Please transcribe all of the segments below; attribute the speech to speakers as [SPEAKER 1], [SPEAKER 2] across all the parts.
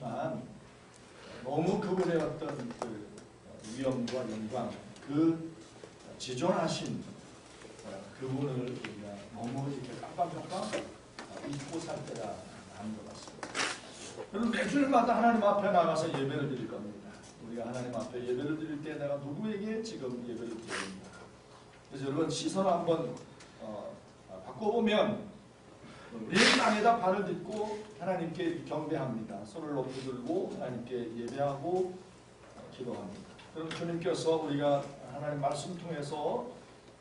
[SPEAKER 1] 그렇지만 너무 그분의 어떤 그 위엄과 영광, 그 지존하신 그분을 우리가 너무 이렇게 깜빡깜빡 잊고 살 때가 많은 것 같습니다. 여러분 매주일마다 하나님 앞에 나가서 예배를 드릴 겁니다. 우리가 하나님 앞에 예배를 드릴 때 내가 누구에게 지금 예배를 드립니다. 그래서 여러분 시선을 한번 바꿔보면 우리 땅에다 발을 딛고 하나님께 경배합니다. 손을 높이 들고 하나님께 예배하고 기도합니다. 그럼 주님께서 우리가 하나님 말씀 통해서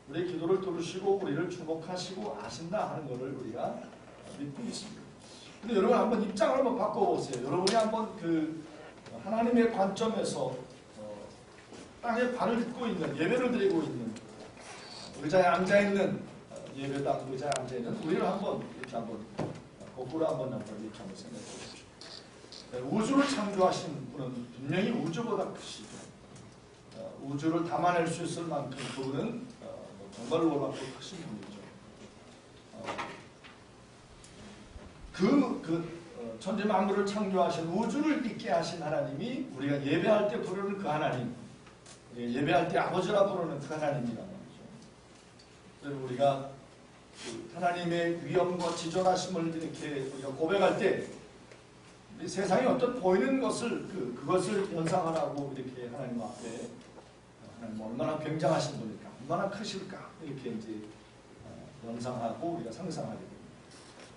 [SPEAKER 1] 우리의 기도를 들으시고 우리를 주목하시고 아신다 하는 것을 우리가 믿고 있습니다. 근데 여러분 한번 입장을 한번 바꿔보세요. 여러분이 한번 그 하나님의 관점에서 땅에 발을 딛고 있는, 예배를 드리고 있는, 의자에 앉아있는, 예배당 의자에 앉아있는 우리를 한번 이렇게 한번 거꾸로 한번 이렇게 한번 생각해 보십시오. 우주를 창조하신 분은 분명히 우주보다 크시죠. 우주를 담아낼 수 있을 만큼 그분은 정말 놀랍고 크신 분이죠. 천지 만물을 창조하신 우주를 있게 하신 하나님이 우리가 예배할 때 부르는 그 하나님, 예배할 때 아버지라 부르는 그 하나님이란 말이죠. 그래서 우리가 하나님의 위엄과 지존하심을 이렇게 우리가 고백할 때 세상에 어떤 보이는 것을 그것을 연상하라고 이렇게 하나님 앞에 하나님 얼마나 굉장하신 분일까, 얼마나 크실까 이렇게 이제 연상하고 우리가 상상하게 됩니다.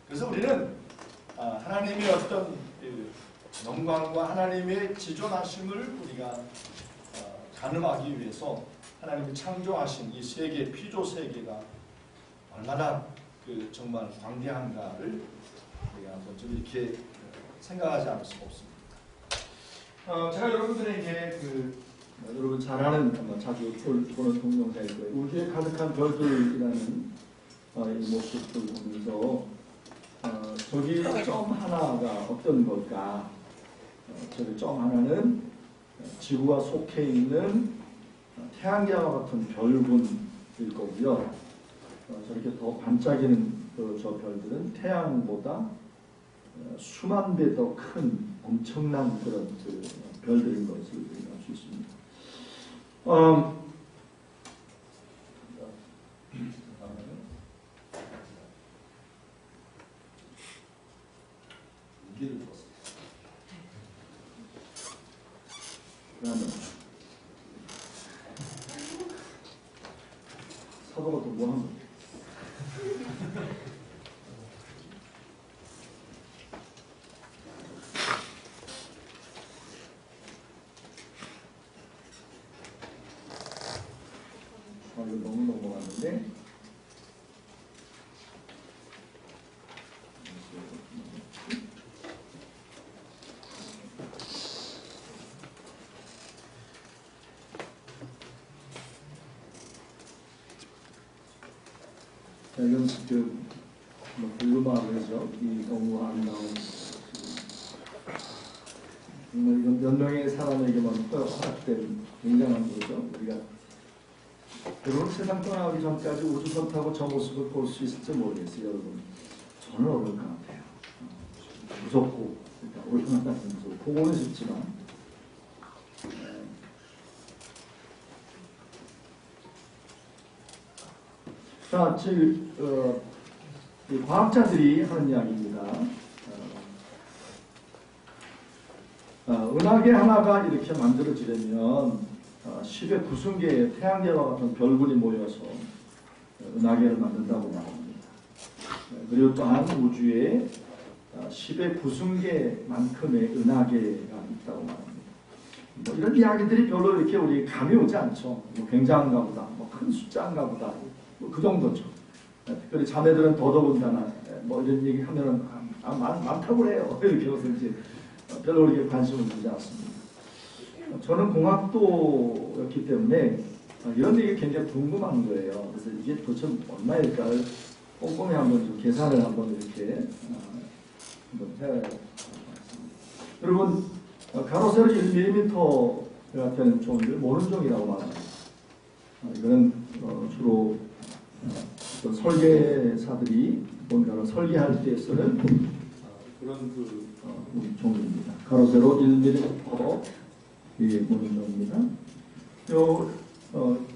[SPEAKER 1] 그래서 우리는 하나님의 어떤 영광과 하나님의 지존하심을 우리가 가늠하기 위해서 하나님이 창조하신 이 세계, 피조 세계가 얼마나 정말 광대한가를 우리가 한번 좀 이렇게 생각하지 않을 수가 없습니다. 제가 여러분들에게 여러분 잘 아는 자주 보는 동영상일 거예요. 우주에 가득한 별들이라는 이 모습을 보면서 저기 점 하나가 어떤 걸까? 저기 점 하나는 지구가 속해 있는 태양계와 같은 별군일 거고요. 저렇게 더 반짝이는 저 별들은 태양보다 수만 배 더 큰 엄청난 그런 별들인 것을 알 수 있습니다. 무게를 줬습니다. 그다음에 사도가 또 뭐 하는 거예요? 이거 너무 넘어갔는데 이건 지금 블루마그죠. 이 너무 아름다운 정말 이건 몇 명의 사람에게만 허락된 굉장한 거죠. 우리가 여러분 세상 떠나기 전까지 우주선 타고 저 모습을 볼 수 있을지 모르겠어요. 여러분 저는 어려울 것 같아요. 무섭고 얼마나 무섭고 보고는 싶지만 자, 과학자들이 하는 이야기입니다. 은하계 하나가 이렇게 만들어지려면 10의 9승계의 태양계와 같은 별군이 모여서 은하계를 만든다고 말합니다. 그리고 또한 우주에 10의 9승계만큼의 은하계가 있다고 말합니다. 이런 이야기들이 별로 이렇게 우리 감이 오지 않죠. 굉장한가 보다, 큰 숫자인가 보다, 그 정도죠. 특별히 자매들은 더더군다나 이런 얘기 하면은 많다고 그래요. 이렇게 해서 이제 별로 이렇게 관심을 두지 않습니다. 저는 공학도였기 때문에 이런 얘기 굉장히 궁금한 거예요. 그래서 이게 도대체 얼마일까를 꼼꼼히 한번 좀 계산을 한번 이렇게 한번 해야 할 것 같습니다. 여러분 가로 세로 1mm 같은 종을 모른종이라고 말합니다. 이거는 주로 어떤 설계사들이 뭔가를 설계할 때 쓰는 그런 그
[SPEAKER 2] 종입니다. 가로 세로 1mm 이 모는종입니다. 요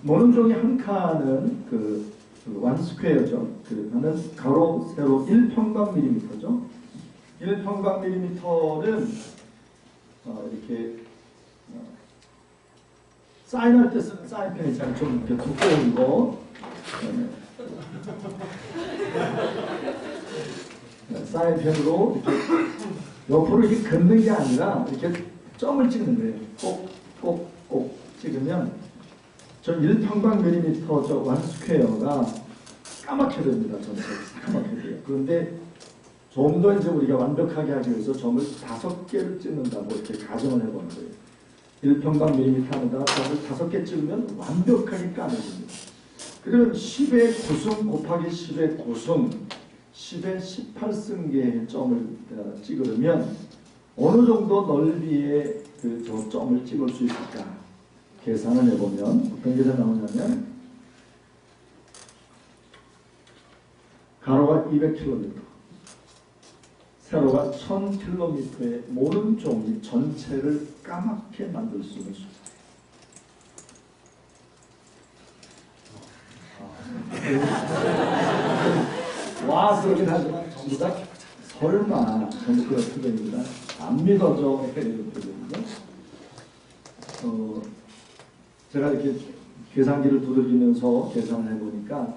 [SPEAKER 2] 모는종의 한 칸은 그 완스퀘어죠. 그는 가로 세로 1평방밀리미터죠. 1평방밀리미터는 이렇게 사인할 때 쓰는 사인펜 있잖아요. 좀 이렇게 두꺼운 거. 사인펜으로 이렇게 옆으로 이렇게 긋는 게 아니라 이렇게 점을 찍는 거예요. 꼭 찍으면 저 1평방밀리미터 저 완스퀘어가 까맣게 됩니다. 전체 까맣게 돼요. 그런데 좀 더 이제 우리가 완벽하게 하기 위해서 점을 5개를 찍는다고 이렇게 가정을 해보는 거예요. 1평방밀리미터에다가 점을 5개 찍으면 완벽하게 까매집니다. 그리고 10의 9승 곱하기 10의 9승 10의 18승계의 점을 찍으려면 어느 정도 넓이의 저 점을 찍을 수 있을까 계산을 해보면 어떤 계산 나오냐면 가로가 200km 세로가 1000km의 모든 종이 전체를 까맣게 만들 수 있는 숫자. 와 그러긴 하지만 전부 다 설마 전부 다 표정입니다. 안 믿어져 이런 표정이죠. 제가 이렇게 계산기를 두들기면서 계산을 해보니까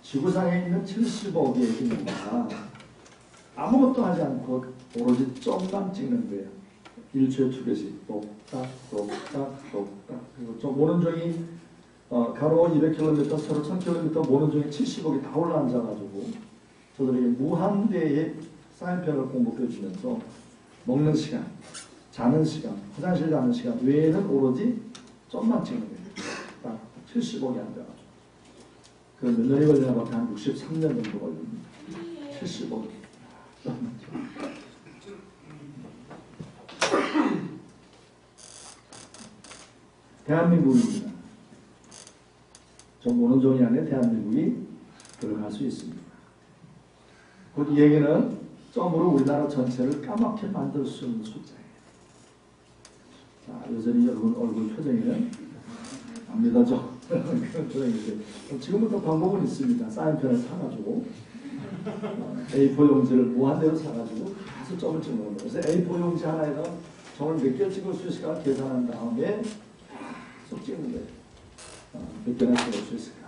[SPEAKER 2] 지구상에 있는 70억의 인구가 아무것도 하지 않고 오로지 점만 찍는 거예요. 1초에 2개씩 똑딱 그리고 저 모는종이 가로 200km, 세로 1000km 모는종이 70억이 다 올라앉아가지고 저들에게 무한대의 사인펜을 공급해 주면서 먹는 시간, 자는 시간, 화장실 가는 시간 외에는 오로지 점만 찍는 거예요. 딱 70억이 앉아가지고 그 몇 년이 걸리나 보다 한 63년 정도 걸립니다. 70억. 대한민국입니다. 저 모는종이 안에 대한민국이 들어갈 수 있습니다. 곧 이 얘기는 점으로 우리나라 전체를 까맣게 만들 수 있는 숫자예요. 자, 여전히 여러분 얼굴 표정에는 안 믿어져. 그런 표정인데 지금부터 방법은 있습니다. 사인펜을 사가지고 A4 용지를 무한대로 사가지고 계속 점을 찍는 겁니다. 그래서 A4 용지 하나에다 점을 몇 개 찍을 수 있을까 계산한 다음에 계속 찍는 거예요. 몇 개나 찍을 수 있을까.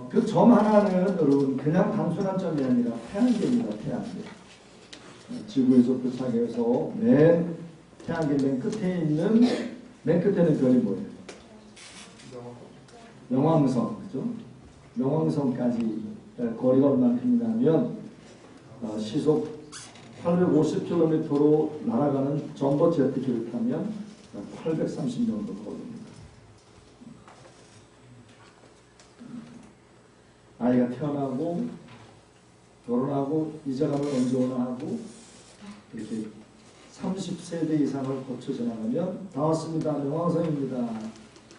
[SPEAKER 2] 그 점 하나는 여러분 그냥 단순한 점이 아니라 태양계입니다. 태양계. 지구에서부터 시작해서 맨 태양계 맨 끝에 있는 맨 끝에는 별이 뭐예요? 명왕성, 그죠? 명왕성까지 거리가 얼마큼이냐면 시속 850km로 날아가는 전버 제트기를 타면 830년 정도 걸립니다. 아이가 태어나고 결혼하고 이자감을 언제 오나 하고 이렇게 30세대 이상을 거쳐 지나가면 다 왔습니다. 명왕성입니다.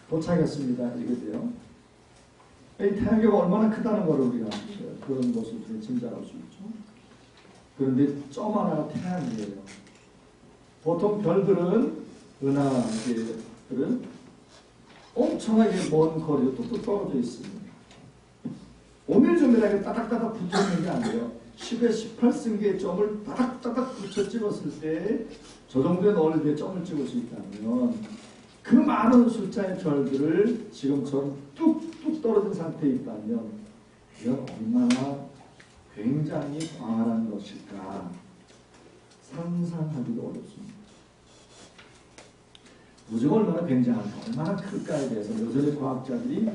[SPEAKER 2] 도착했습니다. 이렇게 돼요. 이 태양계가 얼마나 크다는 것을 우리가 그런 것을 짐작할 수 있죠. 그런데 점 하나가 태양계예요. 보통 별들은 은하계들은 엄청나게 먼 거리로 뚝뚝 떨어져 있습니다. 오밀조밀하게 따닥따닥 붙어있는 게 아니에요. 10에 18승계의 점을 따닥따닥 붙여 찍었을 때 저 정도의 넓이의 점을 찍을 수 있다면 그 많은 숫자의 별들을 지금처럼 뚝뚝 떨어진 상태에 있다면 이건 얼마나 굉장히 광활한 것일까 상상하기도 어렵습니다. 우주가 얼마나 굉장한가, 얼마나 클까에 대해서 여전히 과학자들이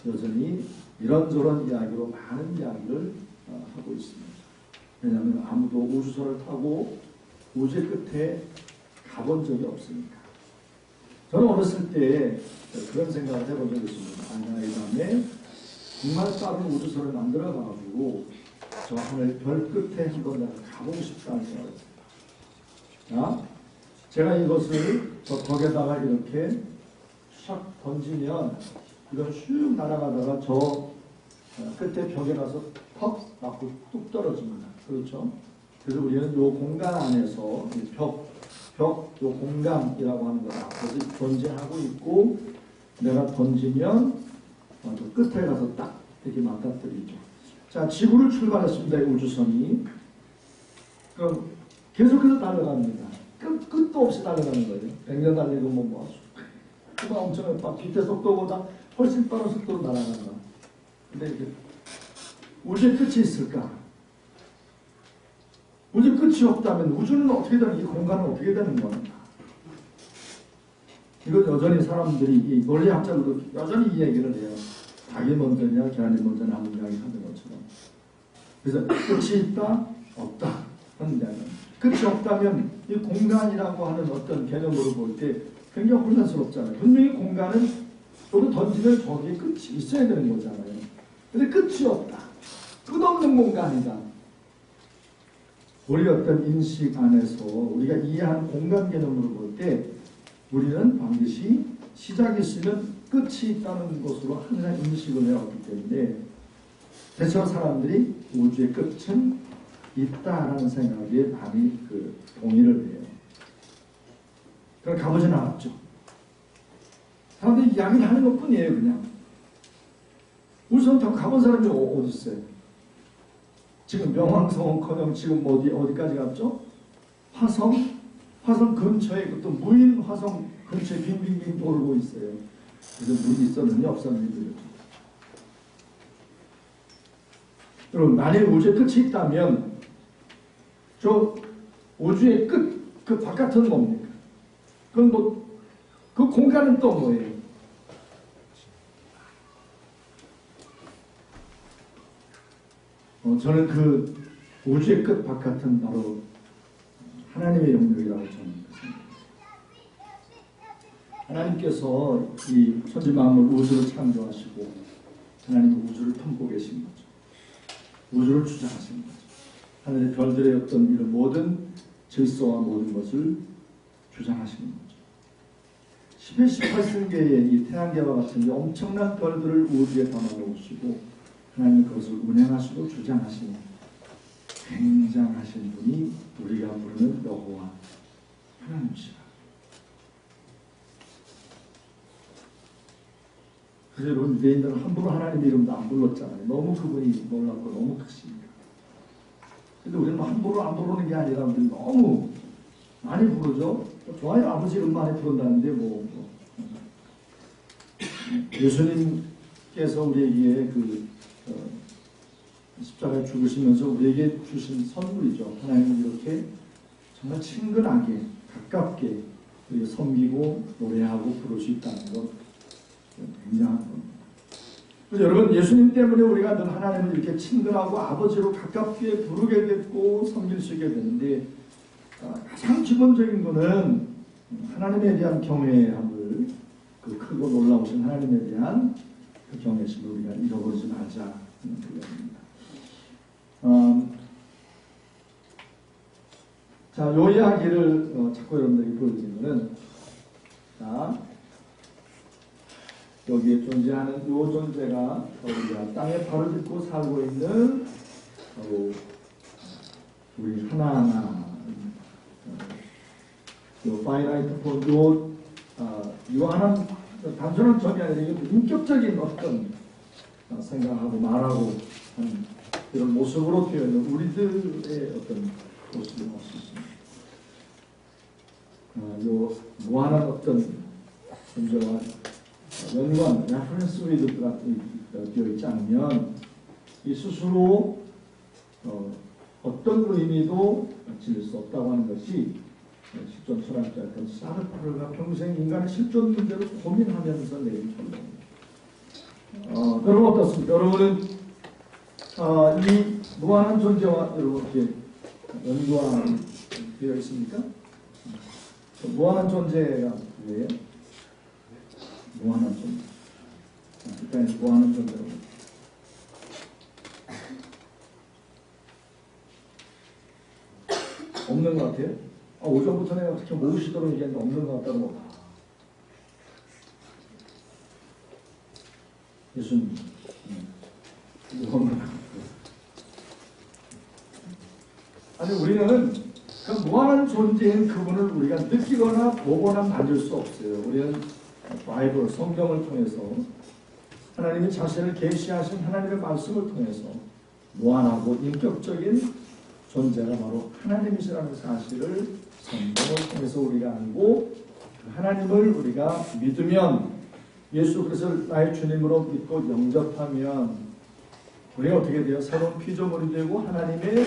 [SPEAKER 2] 여전히 이런저런 이야기로 많은 이야기를 하고 있습니다. 왜냐하면 아무도 우주선을 타고 우주의 끝에 가본 적이 없으니까. 저는 어렸을 때 그런 생각을 해본 적이 있습니다. 이 다음에 정말 빠른 우주선을 만들어 가지고 저 하늘 별 끝에 한번 가보고 싶다는 생각을 했습니다. 제가 이것을 저 벽에다가 이렇게 샥 던지면 이건 슉 날아가다가 저 끝에 벽에 가서 퍽 맞고 뚝 떨어집니다. 그렇죠? 그래서 우리는 이 공간 안에서 요 공간이라고 하는 것 앞에서 존재하고 있고, 내가 던지면 또 끝에 가서 딱 이렇게 맞닥뜨리죠. 자, 지구를 출발했습니다. 이 우주선이. 그럼 계속해서 달려갑니다. 끝도 없이 달려가는 거예요. 100년 달리고 뭐 그만 엄청나게 빛의 속도보다 훨씬 빠른 속도로 날아간다. 근데 이게 우주의 끝이 있을까? 우주의 끝이 없다면 우주는 어떻게 되는, 이 공간은 어떻게 되는 겁니까? 이건 여전히 사람들이, 이 논리학자들도 여전히 이 얘기를 해요. 닭이 먼저냐 계란이 먼저냐 하는 이야기 하는 것처럼. 그래서 끝이 있다 없다 하는 이야기. 끝이 없다면 이 공간이라고 하는 어떤 개념으로 볼 때 굉장히 혼란스럽잖아요. 분명히 공간은 여기 던지면 저기에 끝이 있어야 되는 거잖아요. 근데 끝이 없다. 끝없는 공간이다. 우리 어떤 인식 안에서 우리가 이해하는 공간 개념으로 볼 때 우리는 반드시 시작이 있으면 끝이 있다는 것으로 항상 인식을 해왔기 때문에 대체로 사람들이 우주의 끝은 있다라는 생각에 많이 동의를 해요. 그럼 가보진 않았죠. 사람들이 이야기를 하는 것 뿐이에요, 그냥. 우주선 타고 가본 사람이 어디 있어요? 지금 명왕성은커녕 지금 어디까지 갔죠? 화성 근처에 또 무인 화성 근처에 빙빙빙 돌고 있어요. 그래서 물이 있었느냐 없었느냐. 여러분, 만일 우주의 끝이 있다면 저 우주의 끝, 그 바깥은 뭡니까? 그건 그 공간은 또 뭐예요? 저는 그 우주의 끝 바깥은 바로 하나님의 영역이라고 저는 생각합니다. 하나님께서 이 천지만물 우주를 창조하시고 하나님 우주를 품고 계신 거죠. 우주를 주장하신 거죠. 하늘의 별들의 어떤 이런 모든 질서와 모든 것을 주장하시는 거죠. 11, 18세기의 이 태양계와 같은 이 엄청난 별들을 우주에 담아놓으시고 하나님 그것을 운행하시고 주장하시는 굉장하신 분이 우리가 부르는 여호와 하나님이시라. 그래서 여러분, 유대인들은 함부로 하나님 이름도 안 불렀잖아요. 너무 그분이 놀랍고 너무 크시니까. 근데 우리는 함부로 안 부르는 게 아니라 우리 너무 많이 부르죠. 좋아요. 아버지 이름 많이 부른다는데 예수님께서 우리에게 십자가에 죽으시면서 우리에게 주신 선물이죠. 하나님은 이렇게 정말 친근하게 가깝게 우리가 섬기고 노래하고 부를 수 있다는 것 굉장한 겁니다. 그래서 여러분, 예수님 때문에 우리가 늘 하나님을 이렇게 친근하고 아버지로 가깝게 부르게 됐고 섬길 수 있게 되는데, 가장 기본적인 것은 하나님에 대한 경외함을, 그 크고 놀라우신 하나님에 대한 그 경외심을 우리가 잃어버리지 말자 하는 그것입니다. 자, 요 이야기를 자꾸 여러분들에게 보여드리는 것은, 자, 여기에 존재하는 요 존재가 우리가 땅에 발을 딛고 살고 있는 바로 우리 하나하나 요 파이나이트 폰 요 하나 단순한 점이 아니라 인격적인 어떤 생각하고 말하고 하는 이런 모습으로 되어 있는 우리들의 어떤 모습을 볼 수 있습니다. 요 무한한 어떤 존재와 연관, 레퍼런스 위드가 되어 있지 않으면 이 스스로 어떤 의미도 지닐 수 없다고 하는 것이 실존 철학자였던 사르트르가 평생 인간의 실존 문제를 고민하면서 내린 결론입니다. 여러분 어떻습니까? 여러분은 이 무한한 존재와 여러분 이렇게 연관되어 있습니까? 무한한 존재가 뭐예요? 무한한 존재. 일단 무한한 존재로. 없는 것 같아요? 오전부터 내가 어떻게 모으시도록 얘기했는데 없는 것 같다고. 예수님. 우리는 그 무한한 존재인 그분을 우리가 느끼거나 보거나 만질 수 없어요. 우리는 바이블, 성경을 통해서 하나님이 자신을 계시하신 하나님의 말씀을 통해서 무한하고 인격적인 존재가 바로 하나님이시라는 사실을 성경을 통해서 우리가 알고 하나님을 우리가 믿으면 예수 그리스도를 나의 주님으로 믿고 영접하면 우리가 어떻게 돼요? 새로운 피조물이 되고 하나님의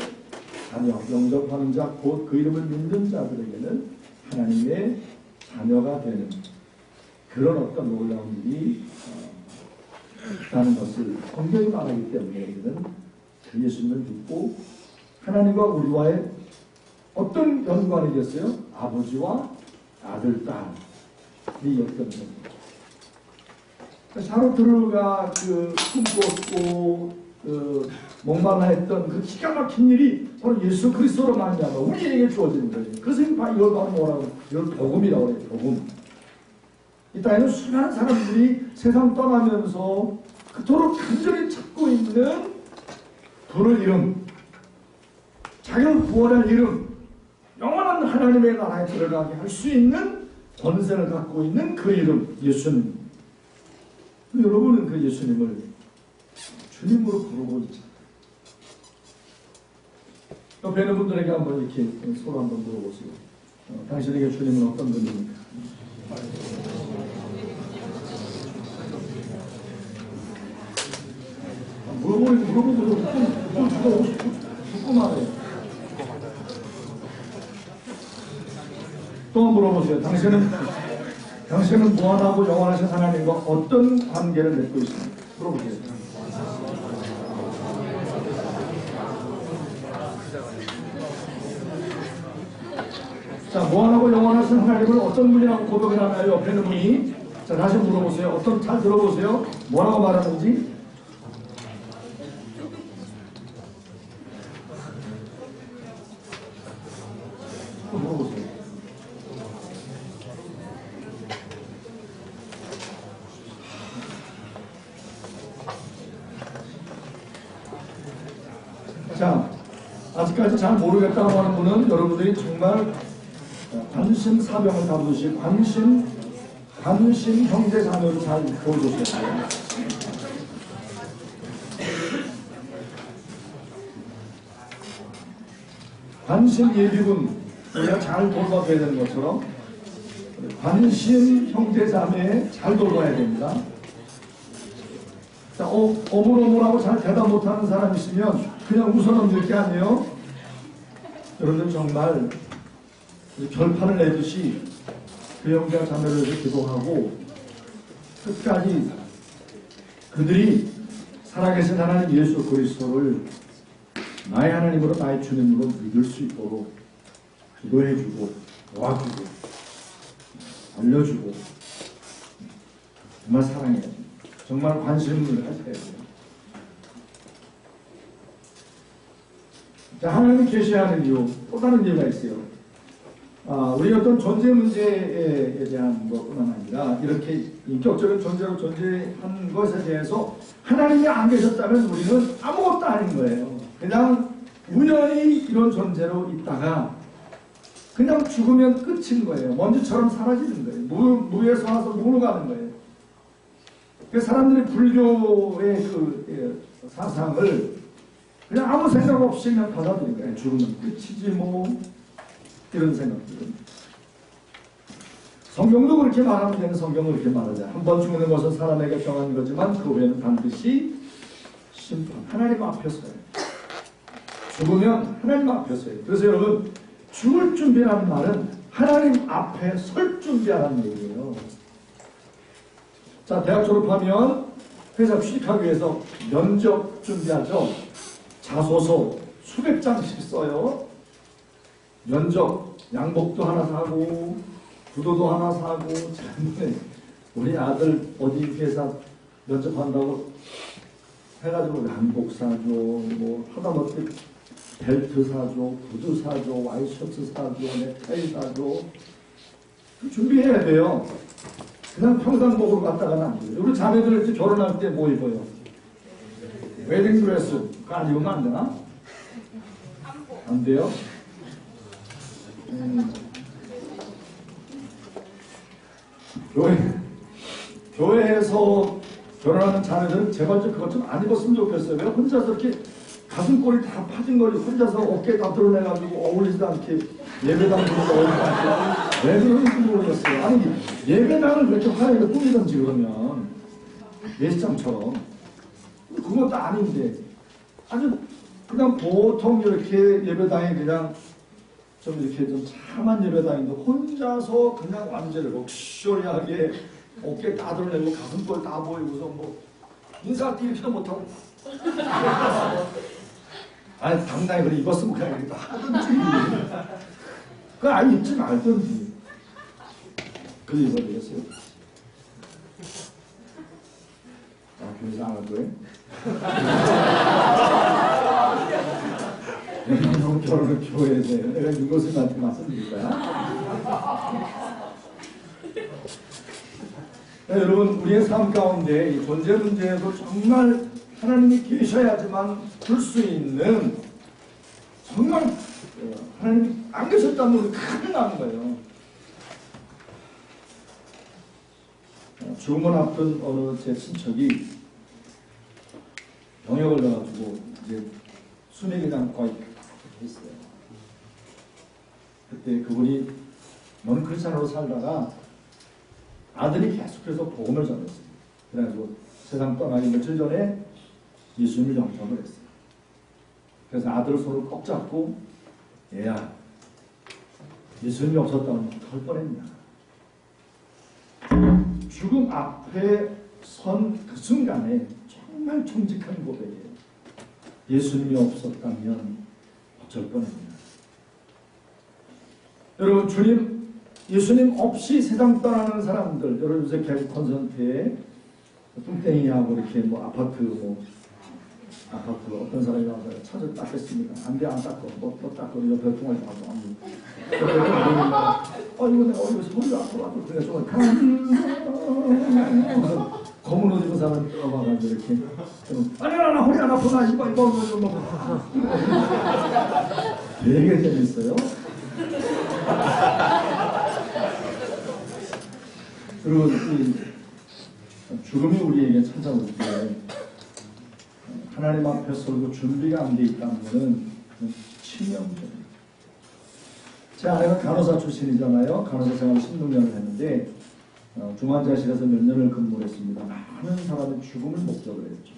[SPEAKER 2] 자녀, 영접하는 자, 곧 그 이름을 믿는 자들에게는 하나님의 자녀가 되는 그런 어떤 놀라운 일이 있다는 것을 성경이 말하기 때문에 우리는 그 예수님을 믿고 하나님과 우리와의 어떤 연관이겠어요? 아버지와 아들, 딸이 엮였던 샤르트르가 그 꿈꿨고 목말라 했던 그 기가 막힌 일이 바로 예수 그리스도로 말미암아 우리에게 주어지는 거지. 그래서 이걸 바로 뭐라고 이걸 복음이라고 해요. 복음. 이 땅에는 수많은 사람들이 세상 떠나면서 그토록 간절히 찾고 있는 부를 이름, 자기를 구원할 이름, 영원한 하나님의 나라에 들어가게 할 수 있는 권세를 갖고 있는 그 이름, 예수님. 여러분은 그 예수님을 주님으로 부르고 있잖아요. 옆에 있는 분들에게 한번 이렇게 서로 한번 물어보세요. 당신에게 주님은 어떤 분입니까? 물어보고 듣고 말해요. 또 물어보세요. 당신은 무한하고 영원하신 하나님과 어떤 관계를 맺고 있습니까? 물어보세요. 자, 무한하고 영원하신 하나님을 어떤 분이라고 고백을 하나요? 옆에 있는 분이. 자, 다시 물어보세요. 잘 들어보세요. 뭐라고 말하는지. 물어보세요. 자, 아직까지 잘 모르겠다고 하는 분은 여러분들이 정말 관심 사명을 담으시 관심 형제 자녀를 잘 보여주셔야 돼요. 관심 예비군 우리가 잘 돌봐야 되는 것처럼 관심 형제 자매에 잘 돌봐야 됩니다. 자, 어물어물하고 잘 대답 못하는 사람 있으면 그냥 웃어 넘길 게 아니에요. 여러분들 정말 결판을 내듯이 그 형제와 자매를 위해서 기도하고 끝까지 그들이 살아계신 하나님 예수 그리스도를 나의 하나님으로 나의 주님으로 믿을 수 있도록 기도해주고 도와주고 알려주고 정말 사랑해야 돼요. 정말 관심을 하셔야 돼요. 자, 하나님이 계시하는 이유, 또 다른 이유가 있어요. 우리 어떤 존재 문제에 대한 것뿐만 아니라 이렇게 인격적인 존재로 존재한 것에 대해서 하나님이 안 계셨다면 우리는 아무것도 아닌 거예요. 그냥 우연히 이런 존재로 있다가 그냥 죽으면 끝인 거예요. 먼지처럼 사라지는 거예요. 무에서 와서 무로 가는 거예요. 그래서 사람들이 불교의 그 사상을 그냥 아무 생각 없이 그냥 받아들인 거예요. 죽으면 끝이지 뭐 이런 생각들은. 성경도 그렇게 말하면 되는 성경은 그렇게 말하자. 한 번 죽는 것은 사람에게 정한 거지만 그 후에는 반드시 심판. 하나님 앞에서요. 죽으면 하나님 앞에서요. 그래서 여러분 죽을 준비라는 말은 하나님 앞에 설 준비하라는 얘기예요. 자, 대학 졸업하면 회사 취직하기 위해서 면접 준비하죠. 자소서 수백 장씩 써요. 면접 양복도 하나 사고 구두도 하나 사고. 작년에 우리 아들 어디 회사 면접한다고 해가지고 양복 사줘, 뭐 하다못해 벨트 사줘, 구두 사줘, 와이셔츠 사줘, 넥타이 사줘. 준비해야 돼요. 그냥 평상복으로 갔다가는 안 돼요. 우리 자매들 이렇게 결혼할 때 뭐 입어요? 웨딩드레스. 그거 안 입으면 안 되나? 안 돼요? 교회에서 결혼하는 자매들은 제발 좀 그것 좀 안 입었으면 좋겠어요. 왜 혼자서 이렇게 가슴골이 다 파진 거리 혼자서 어깨 다 드러내가지고 어울리지도 않게 예배당 부르고 어울리지 않게 왜 그러는지 모르겠어요. 아니 예배당을 그렇게 화려하게 꾸미던지 그러면 예식장처럼 그것도 아닌데 아주 그냥 보통 이렇게 예배당에 그냥 좀 이렇게 좀 참한 예배당인데 혼자서 그냥 완전히 럭셔리하게 어깨 다 드러내고 가슴골 다 보이고서 뭐 인사할 이렇게도 못하고 아니 당당히 그래 입었으면 그냥 이렇게 하든지 그거 아예 입지 말든지 그래 입어야 되겠어요. 아 교회에서 안 할 거예요? 형 결혼을 교회에서 해요. 내가 이것을 나한테 말씀드릴 거야. 네, 여러분 우리의 삶 가운데 이 존재 문제에도 정말 하나님이 계셔야지만 볼 수 있는 정말 하나님이 안 계셨다면 큰일 나는 거예요. 죽음을 앞둔 어느 제 친척이 병에 걸려가지고 이제 수명이 그냥 거의 했어요. 그때 그분이 먼 크리스찬으로 살다가 아들이 계속해서 복음을 전했어요. 그래가지고 세상 떠나기 며칠 전에 예수님을 영접을 했어요. 그래서 아들 손을 꼭 잡고 얘야 예수님이 없었다면 할 뻔했냐. 죽음 앞에 선 그 순간에 정말 정직한 고백이에요. 예수님이 없었다면 어쩔 뻔했냐. 여러분 예수님 없이 세상 떠나는 사람들, 여러분 요새 개국 콘서트에 뚱땡이하고 이렇게 뭐 아파트 어떤 사람이 와서 차를 닦겠습니다. 안 돼, 안 닦고, 뭐 닦고, 옆에 통화를 하고, 이거 내가 소리가 아파가지고, 그래, 좀, 검은 옷 입은 사람이 들어와가지고, 이렇게. 아니야, 나 허리 안 아프나, 이거. 되게 재밌어요. 그리고 죽음이 우리에게 찾아올 때 하나님 앞에 서고 준비가 안 돼 있다는 것은 치명적이에요. 제 아내가 간호사 출신이잖아요. 간호사 생활 16년을 했는데 중환자실에서 몇 년을 근무했습니다. 많은 사람의 죽음을 목격을 했죠.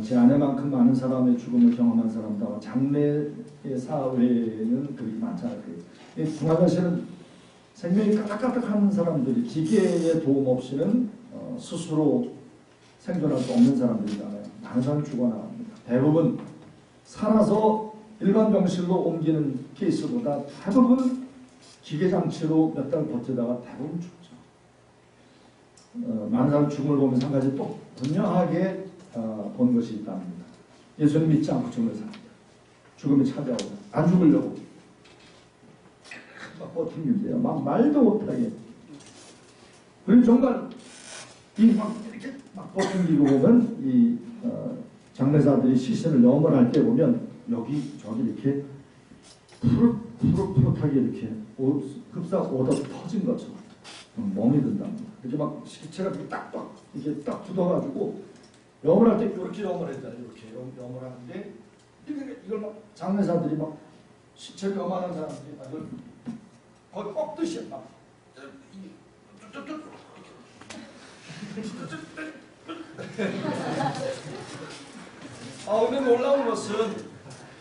[SPEAKER 2] 제 아내만큼 많은 사람의 죽음을 경험한 사람도 장래 사회에는 그렇게 많지 않을 거예요. 중환자실은 생명이 까딱까딱하는 사람들이 기계의 도움 없이는 스스로 생존할 수 없는 사람들이잖아요. 많은 사람이 죽어나갑니다. 대부분 살아서 일반 병실로 옮기는 케이스보다 대부분 기계장치로 몇 달 버티다가 대부분 죽죠. 많은 사람이 죽음을 보면서 한 가지 또 분명하게 본 것이 있답니다. 예수님 믿지 않고 죽음을 삽니다. 죽음이 찾아오고 안 죽으려고 막 버티는데요. 막 말도 못하게. 그리고 정말 막 이렇게 막 버티고 보면 이 장례사들이 시신을 염원할 때 보면 여기 저기 이렇게 푸릇푸릇하게 이렇게 급사 오다 터진 것처럼 멍이 든답니다. 이렇게 막 시체가 이렇게 딱 굳어가지고 염원할 때 이렇게 염원했잖아요. 이렇게 염원하는데 이걸 막 장례사들이 막 시체를 염원하는 사람들이 막 이걸 거의 꺾듯이 막 근데 놀라운 것은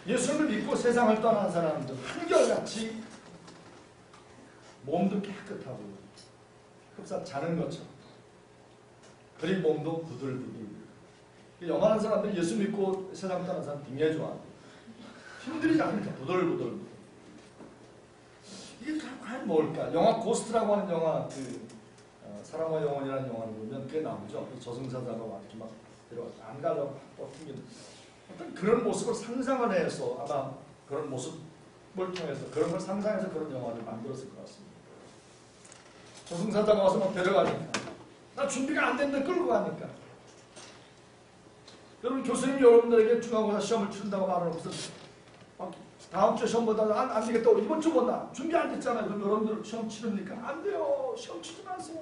[SPEAKER 2] 예수님을 믿고 세상을 떠난 사람들 한결같이 몸도 깨끗하고 흡사 자는 것처럼 그리고 몸도 부들부들. 영화하는 사람들이 예수 믿고 세상 떠난 사람 굉장히 좋아해요. 힘들지 않으니까 부들부들. 이게 과연 뭘까? 영화 고스트라고 하는 영화 사랑과 영혼이라는 영화를 보면 그게 나오죠. 저승사자가 막 이렇게 막 들어가서 안 가려고 버티는 어떤 그런 모습을 상상을 해서 아마 그런 모습을 통해서 그런 걸 상상해서 그런 영화를 만들었을 것 같습니다. 저승사자가 와서 막 데려가니까 나 준비가 안 됐는데 끌고 가니까 여러분 교수님이 여러분들에게 중간고사 시험을 치른다고 말하면서 막
[SPEAKER 1] 다음 주 시험 보다 안 되겠다. 이번 주 본다. 준비 안 됐잖아요. 그럼 여러분들 시험 치릅니까? 안 돼요. 시험 치지 마세요.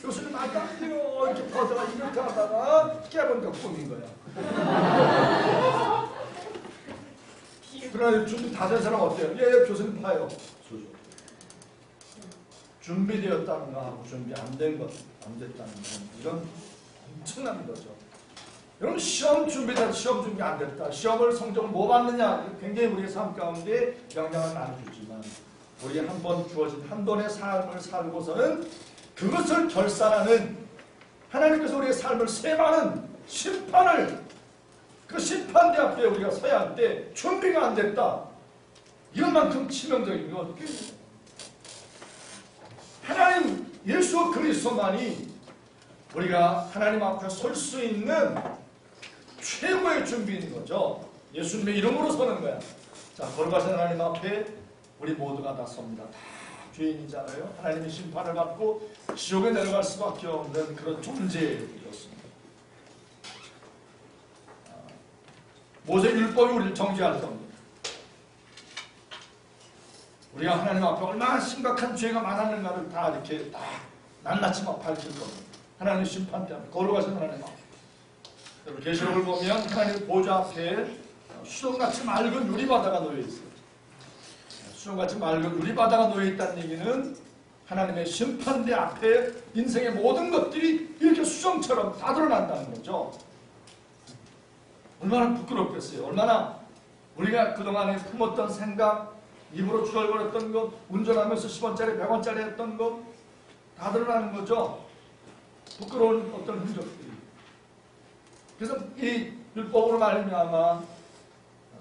[SPEAKER 1] 교수님 말도 안 돼요. 이렇게 퍼다가 이렇게 하다가 깨보니까 꿈인 거야. 그러나 준비 다 된 사람 어때요? 예, 교수님 봐요. 준비되었다는 거 하고 준비 안 된 것, 안 됐다는 건 이런 엄청난 거죠. 여러분 시험 준비됐다, 시험 준비 안 됐다, 시험을 성적을 뭐 받느냐 굉장히 우리의 삶 가운데 영향을 많이 주지만 우리 한 번 주어진 한 번의 삶을 살고서는 그것을 결산하는 하나님께서 우리의 삶을 세마는 심판을 그 심판대 앞에 우리가 서야 할 때 준비가 안 됐다. 이것만큼 치명적인 건 하나님 예수 그리스도만이 우리가 하나님 앞에 설 수 있는 최고의 준비인 거죠. 예수님의 이름으로 서는 거야. 자, 걸어가신 하나님 앞에 우리 모두가 다 섭니다. 다 죄인이잖아요. 하나님의 심판을 받고 지옥에 내려갈 수밖에 없는 그런 존재였습니다. 모세 율법이 우리를 정죄할 겁니다. 우리가 하나님 앞에 얼마나 심각한 죄가 많았는가를 다 이렇게 다 낱낱이 막 밝힐 겁니다. 하나님의 심판 때문에 걸어가신 하나님 앞에. 계시록을 보면 하나님의 보좌 앞에 수정같이 맑은 유리바다가 놓여 있어요. 수정같이 맑은 유리바다가 놓여 있다는 얘기는 하나님의 심판대 앞에 인생의 모든 것들이 이렇게 수정처럼 다 드러난다는 거죠. 얼마나 부끄럽겠어요. 얼마나 우리가 그동안에 품었던 생각, 입으로 주얼거렸던 것, 운전하면서 10원짜리, 100원짜리 했던 것 다 드러나는 거죠. 부끄러운 어떤 흔적들이. 그래서 이 율법으로 말미암아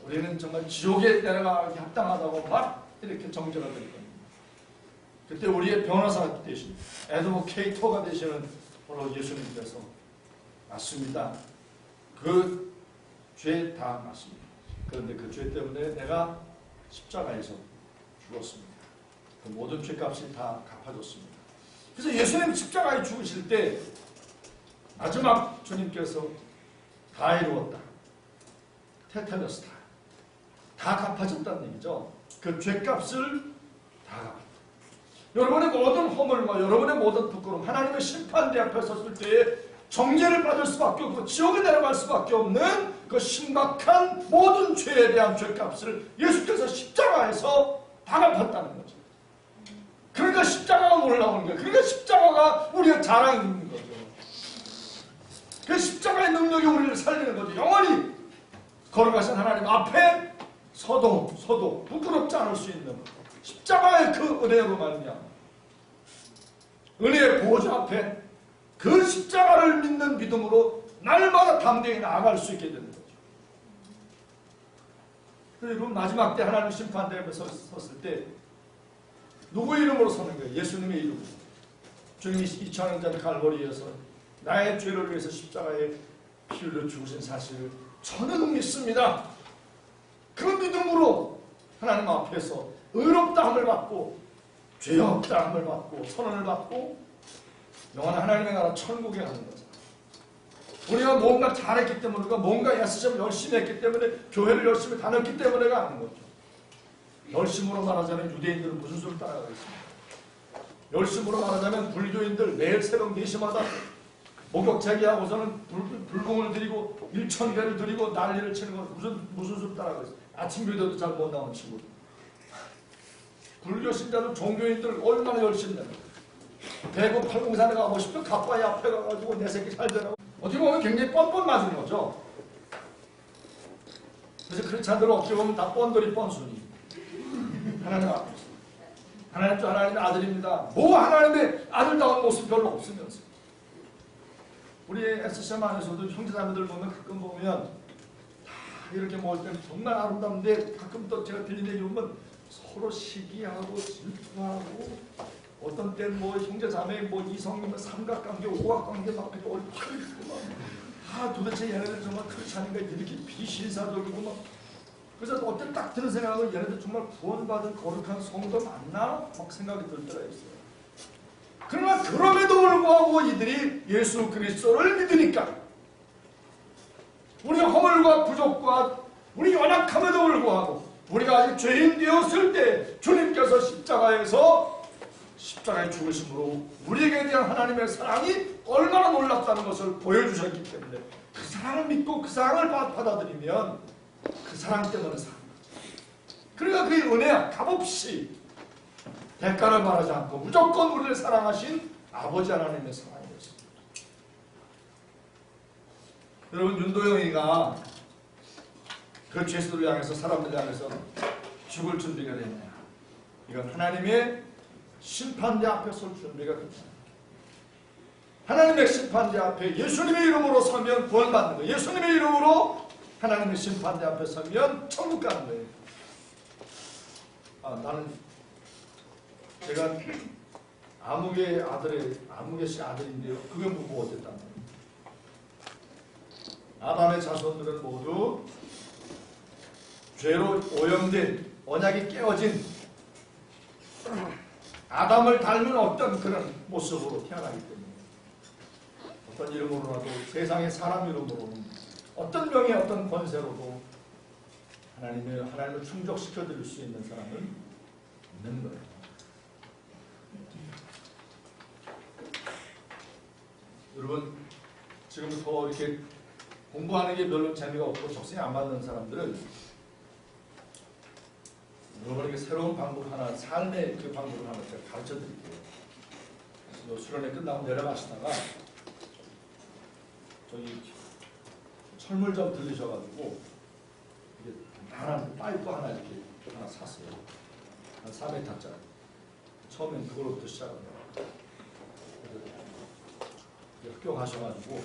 [SPEAKER 1] 우리는 정말 지옥에 내려가기 합당하다고 막 이렇게 정죄가 될 겁니다. 그때 우리의 변호사 되신 애드보케이터가 되시는 바로 예수님께서 맞습니다. 그 죄 다 맞습니다. 그런데 그 죄 때문에 내가 십자가에서 죽었습니다. 그 모든 죄값이 다 갚아줬습니다. 그래서 예수님 십자가에 죽으실 때 마지막 주님께서 다 이루었다. 테텔레스타. 다 갚아줬다는 얘기죠. 그 죄값을 다 갚았다. 여러분의 모든 허물과 여러분의 모든 부끄러움, 하나님의 심판대 앞에 섰을 때에 정죄를 받을 수밖에 없고 지옥에 내려갈 수밖에 없는 그 심각한 모든 죄에 대한 죄값을 예수께서 십자가에서 다 갚았다는 거죠. 그러니까 십자가가 놀라운 거예요. 그러니까 십자가가 우리의 자랑인 거죠. 그 십자가의 능력이 우리를 살리는 거죠. 영원히 걸어가신 하나님 앞에 서도 부끄럽지 않을 수 있는 십자가의 그 은혜로 말미암아 은혜의 보호자 앞에 그 십자가를 믿는 믿음으로 날마다 담대히 나아갈 수 있게 되는 거죠. 그리고 마지막 때 하나님 심판대에 섰을 때 누구의 이름으로 서는 거예요? 예수님의 이름으로. 주님이 2000년 전 갈보리에서 나의 죄를 위해서 십자가에 피 흘려 죽으신 사실을 저는 믿습니다. 그 믿음으로 하나님 앞에서 의롭다함을 받고 죄 없다함을 받고 선언을 받고 영원한 하나님의 나라 천국에 가는 거죠. 우리가 뭔가 잘했기 때문에 우리가 뭔가 예수님 열심히 했기 때문에 교회를 열심히 다녔기 때문에가 아닌 거죠. 열심으로 말하자면 유대인들은 무슨 수를 따라가겠습니까? 열심으로 말하자면 불교인들 매일 새벽 4시마다 목욕제기하고서는 불공을 드리고 1000배를 드리고 난리를 치는 건 무슨 수를 따라가겠습니까? 아침 기도도 잘 못 나온 친구들. 불교 신자들 종교인들 얼마나 열심히 해요. 대구 팔공산에 가고 싶으면 가빠이 앞에 가가지고 내 새끼 잘 되라고. 어떻게 보면 굉장히 뻔뻔 맞은 거죠. 그래서 크리스찬들은 어떻게 보면 다 뻔돌이 뻔순이. 하나님 앞에서. 하나님 저 하나님의 아들입니다. 뭐 하나님의 아들다운 모습 별로 없으면서. 우리 SCM 안에서도 형제자매들 보면 가끔 보면 다 이렇게 모을 때는 정말 아름다운데 가끔 또 제가 들린 얘기 보면 서로 시기하고 질투하고 어떤 때는 뭐 형제자매 뭐 이성이면 삼각관계 오각관계 막 도대체 얘네들 정말 크리스찬인가 이렇게 비신사적이고 막 그래서 어떤 딱 드는 생각은 얘네들 정말 구원받은 거룩한 성도 맞나? 막 생각이 들 때가 있어요. 그러나 그럼에도 불구하고 이들이 예수 그리스도를 믿으니까 우리 허물과 부족과 우리 연약함에도 불구하고 우리가 아직 죄인 되었을 때 주님께서 십자가에 죽으심으로 우리에게 대한 하나님의 사랑이 얼마나 놀랍다는 것을 보여주셨기 때문에 그 사랑을 믿고 그 사랑을 받아들이면 그 사랑 때문에 사는 거죠. 그러니까 그 은혜야 값없이 대가를 바라지 않고 무조건 우리를 사랑하신 아버지 하나님의 사랑이었습니다. 여러분, 윤도영이가 그 죄수들을 향해서, 사람들을 향해서 죽을 준비가 됐냐? 이건 하나님의 심판대 앞에 설 준비가 됐다. 하나님의 심판대 앞에 예수님의 이름으로 서면 구원받는 거예요. 예수님의 이름으로 하나님의 심판대 앞에 서면 천국 가는 거예요. 제가 아무개 씨 아들인데요. 그게 뭐 어쨌단 말이에요. 아담의 자손들은 모두 죄로 오염된, 언약이 깨어진 아담을 닮은 어떤 그런 모습으로 태어나기 때문에 어떤 이름으로라도, 세상의 사람 이름으로는, 어떤 명예, 어떤 권세로도 하나님을 충족시켜 드릴 수 있는 사람은 없는 거예요. 여러분, 지금부터 이렇게 공부하는 게 별로 재미가 없고 적성이 안 맞는 사람들은 여러분에게 새로운 방법 하나, 삶의 그 방법을 하나 제가 가르쳐 드릴게요. 수련회 끝나고 내려가시다가 저기 철물점 들리셔가지고 파이프 하나 이렇게 하나 샀어요. 한 4m짜리. 처음엔 그걸로부터 시작합니다. 학교 가셔가지고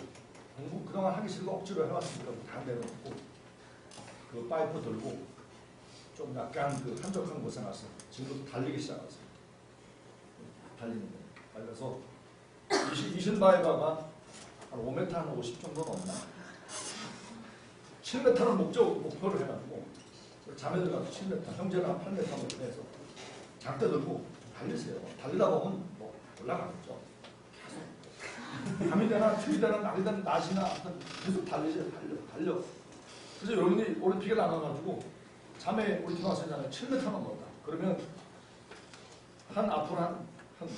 [SPEAKER 1] 공부 그동안 하기 싫고 억지로 해왔으니까 다 내려놓고 그 파이프 들고 좀 약간 그 한적한 곳에 가서 지금부터 달리기 시작하세요. 달리는 거예요. 달려서 이신바에바가 한 5m, 한 50 정도 넘나? 7m를 목표를 해가지고 자매들 가서 7m, 형제는 한 8m 정도 해서 장대 들고 달리세요. 달리다 보면 뭐 올라가겠죠. 계속 밤이 되나 추위 되나 날이 되나 낮이나 계속 달리세요. 달려. 그래서 여러분이 올림픽에 나가가지고 자매 우리 팀 와서 7m 넘었다. 그러면 앞으로 한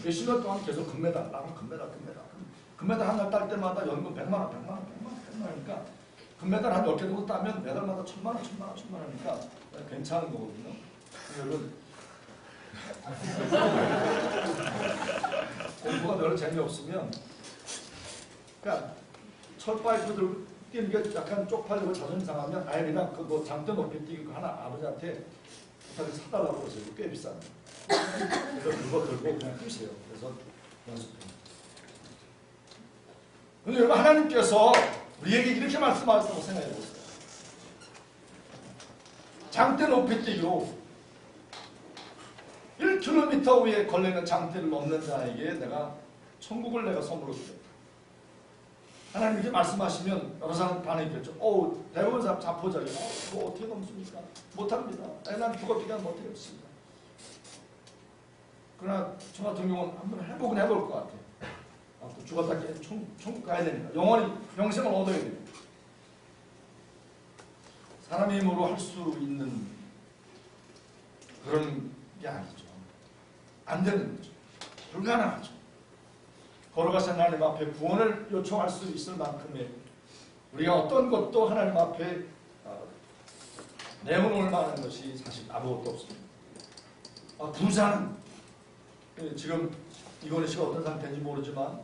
[SPEAKER 1] 몇십 년 동안 계속 금메달, 나는 금메달 한 날 딸 때마다 연금 100만 원이니까 금메달 한 10개 정도 따면 메달마다 1000만 원이니까 괜찮은 거거든요. 여러분 공부가 별로 재미없으면 그러니까 철파이프 들고 뛰는 게 약간 쪽팔리고 자존심 상하면 아예 그냥 그 장대 높이 뛰기 하나 아버지한테 부탁해서 사달라고 그러세요. 꽤 비싼. 그래서 그거 들고 그냥 뛰세요. 그래서 연습해요. 근데 여러분, 하나님께서 우리에게 이렇게 말씀하셨다고 생각해 보세요. 장대 높이 뛰기로 1km 위에 걸리는 장대를 넘는 자에게 내가 천국을 내가 선물로 주겠다. 하나님 이렇게 말씀하시면 여러 사람 반응이겠죠. 대부분 사람 자포자기. 뭐 어떻게 넘습니까? 못합니다. 난 죽어도 못하겠습니다. 그러나 저 같은 경우는 한번 해보긴 해볼 것 같아요. 또 죽었다 깨 천국 가야 됩니다. 영원히 영생을 얻어야 됩니다. 사람의 힘으로 할 수 있는 그런 게 아니죠. 안 되는 거죠. 불가능하죠. 걸어가서 하나님 앞에 구원을 요청할 수 있을 만큼의 우리가 어떤 것도 하나님 앞에 내놓을 만한 것이 사실 아무것도 없습니다. 부자는 지금 이건희 씨가 어떤 상태인지 모르지만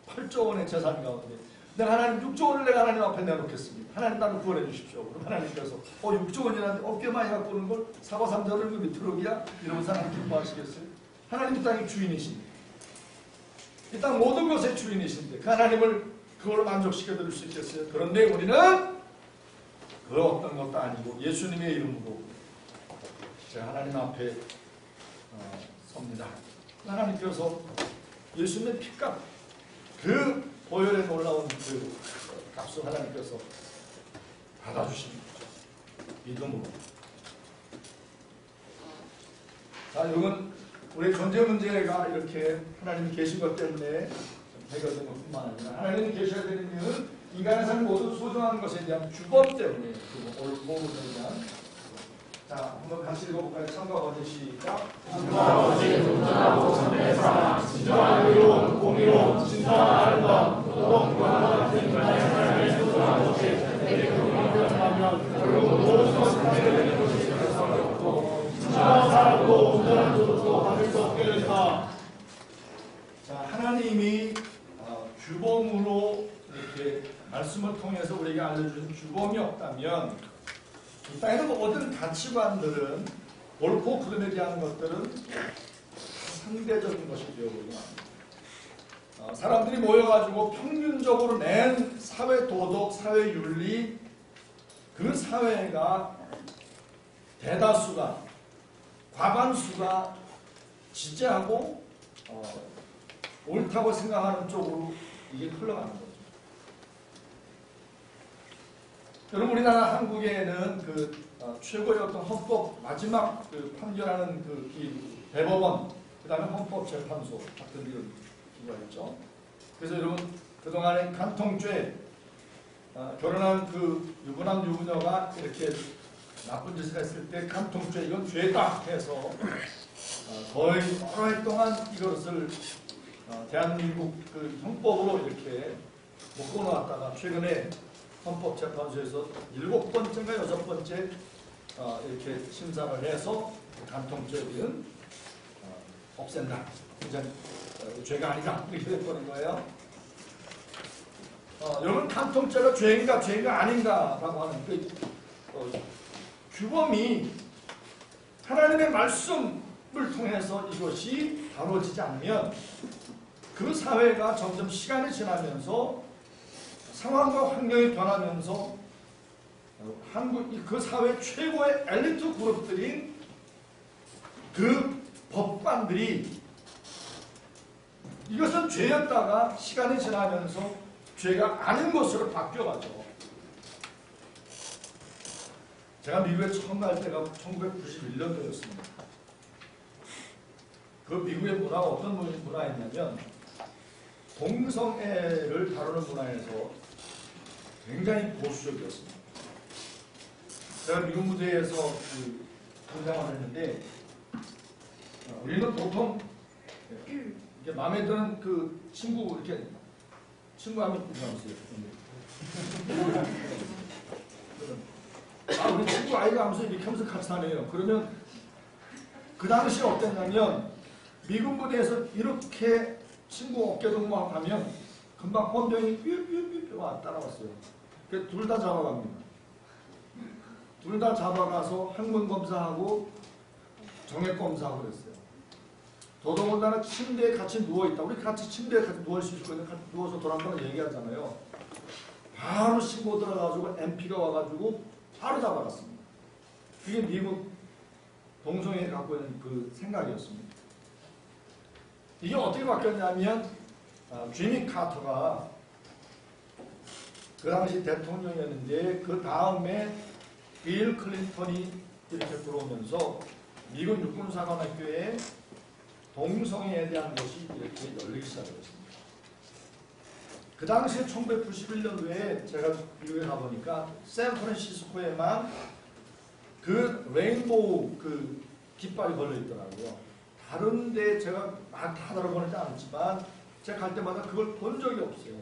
[SPEAKER 1] 8조 원의 재산 가운데 내가 하나님 6조 원을 내가 하나님 앞에 내놓겠습니다. 하나님 나를 구원해 주십시오. 그럼 하나님께서 6조 원이라는데 어깨만 해갖고 오는 걸 사과 삼자를 그 트럭이야? 이러면서 하나님 기뻐하시겠어요? 하나님 이 땅의 주인이십니다. 이 땅 모든 것의 주인이신데 그 하나님을 그걸로 만족시켜 드릴 수 있겠어요? 그런데 우리는 그 어떤 것도 아니고 예수님의 이름으로 제가 하나님 앞에 섭니다. 하나님께서 예수님의 피값, 그 보혈에 놀라운 그 값을 하나님께서 받아주십니다. 믿음으로. 자, 이건 우리 존재 문제가 이렇게 하나님이 계신 것 때문에 해결된 것뿐만 아니라 하나님이 계셔야 되는 이유는 인간의 삶 모두 소중한 것에 대한 주법 때문에 그 몸에 대한 자, 한번 같이 읽어볼까요? 창과 거짓 시작.
[SPEAKER 3] 창과 거짓 온전하고 참된 사랑, 진정한 의로움, 공의로움, 진정한 아름다움, 도덕, 무한과 같은 인간의 삶을 소중한 것이 내게 공평하면 결국 모든 것을 내게 것이 될 수밖에 없고 진정한 사랑도 온전한 도덕도 받을 수 없게 된다.
[SPEAKER 1] 자, 하나님이 규범으로 이렇게 말씀을 통해서 우리에게 알려주신 규범이 없다면 이 땅에는 모든 가치관들은 옳고 그름에 대한 것들은 상대적인 것이 되어버리고 합니다. 사람들이 모여가지고 평균적으로 낸 사회 도덕, 사회 윤리, 그 사회가 대다수가 과반수가 지지하고 옳다고 생각하는 쪽으로 이게 흘러가는 거죠. 여러분, 우리나라 한국에는 그 최고의 어떤 헌법 마지막 그 판결하는 그 대법원, 그 다음에 헌법재판소 같은 이런 기구가 있죠. 그래서 여러분, 그동안에 간통죄, 결혼한 그 유부남 유부녀가 이렇게 나쁜 짓을 했을 때 간통죄, 이건 죄다 해서 거의 여러 해 동안 이것을 대한민국 그 형법으로 이렇게 묶어놓았다가 최근에 헌법재판소에서 7번째인가 6번째 이렇게 심사를 해서 간통죄는 없앤다. 이제 죄가 아니다. 이렇게 돼버린 거예요. 여러분, 간통죄가 죄인가 아닌가라고 하는 그 규범이 하나님의 말씀을 통해서 이것이 다뤄지지 않으면 그 사회가 점점 시간이 지나면서 상황과 환경이 변하면서 그 사회 최고의 엘리트 그룹들인 그 법관들이 이것은 죄였다가 시간이 지나면서 죄가 아닌 것으로 바뀌어가죠. 제가 미국에 처음 갈 때가 1991년도였습니다. 그 미국의 문화가 어떤 문화였냐면 동성애를 다루는 문화에서 굉장히 보수적이었습니다. 제가 미국 무대에서 분장을 했는데 우리는 보통 이렇게 마음에 드는 그 친구 이렇게 친구하면 이러면서요. 우리 친구 아이가 하면서 이렇게 하면서 같이 다녀요. 그러면 그 당시에 어땠냐면 미국 무대에서 이렇게 친구 어깨 동무하고 가면 금방 헌병이 삐삐삐삐 따라왔어요. 둘 다 잡아갑니다. 둘 다 잡아가서 항문 검사하고 정액 검사하고 그랬어요. 더더군다나 침대에 같이 누워있다. 우리 같이 침대에 같이 누울 수 있거든요. 같이 누워서 돌아가면 얘기하잖아요. 바로 신고 들어가가지고 MP가 와가지고 바로 잡아갔습니다. 그게 미국 동성애 갖고 있는 그 생각이었습니다. 이게 어떻게 바뀌었냐면 지미 카터가 그 당시 대통령이었는데 그 다음에 빌 클린턴이 이렇게 들어오면서 미국 육군사관학교에 동성애에 대한 것이 이렇게 열리기 시작했습니다. 그 당시에 1991년도에 제가 미국에 가보니까 샌프란시스코에만 그 레인보우 그 깃발이 걸려 있더라고요. 다른 데 제가 다 달아보지 않았지만 제가 갈 때마다 그걸 본 적이 없어요.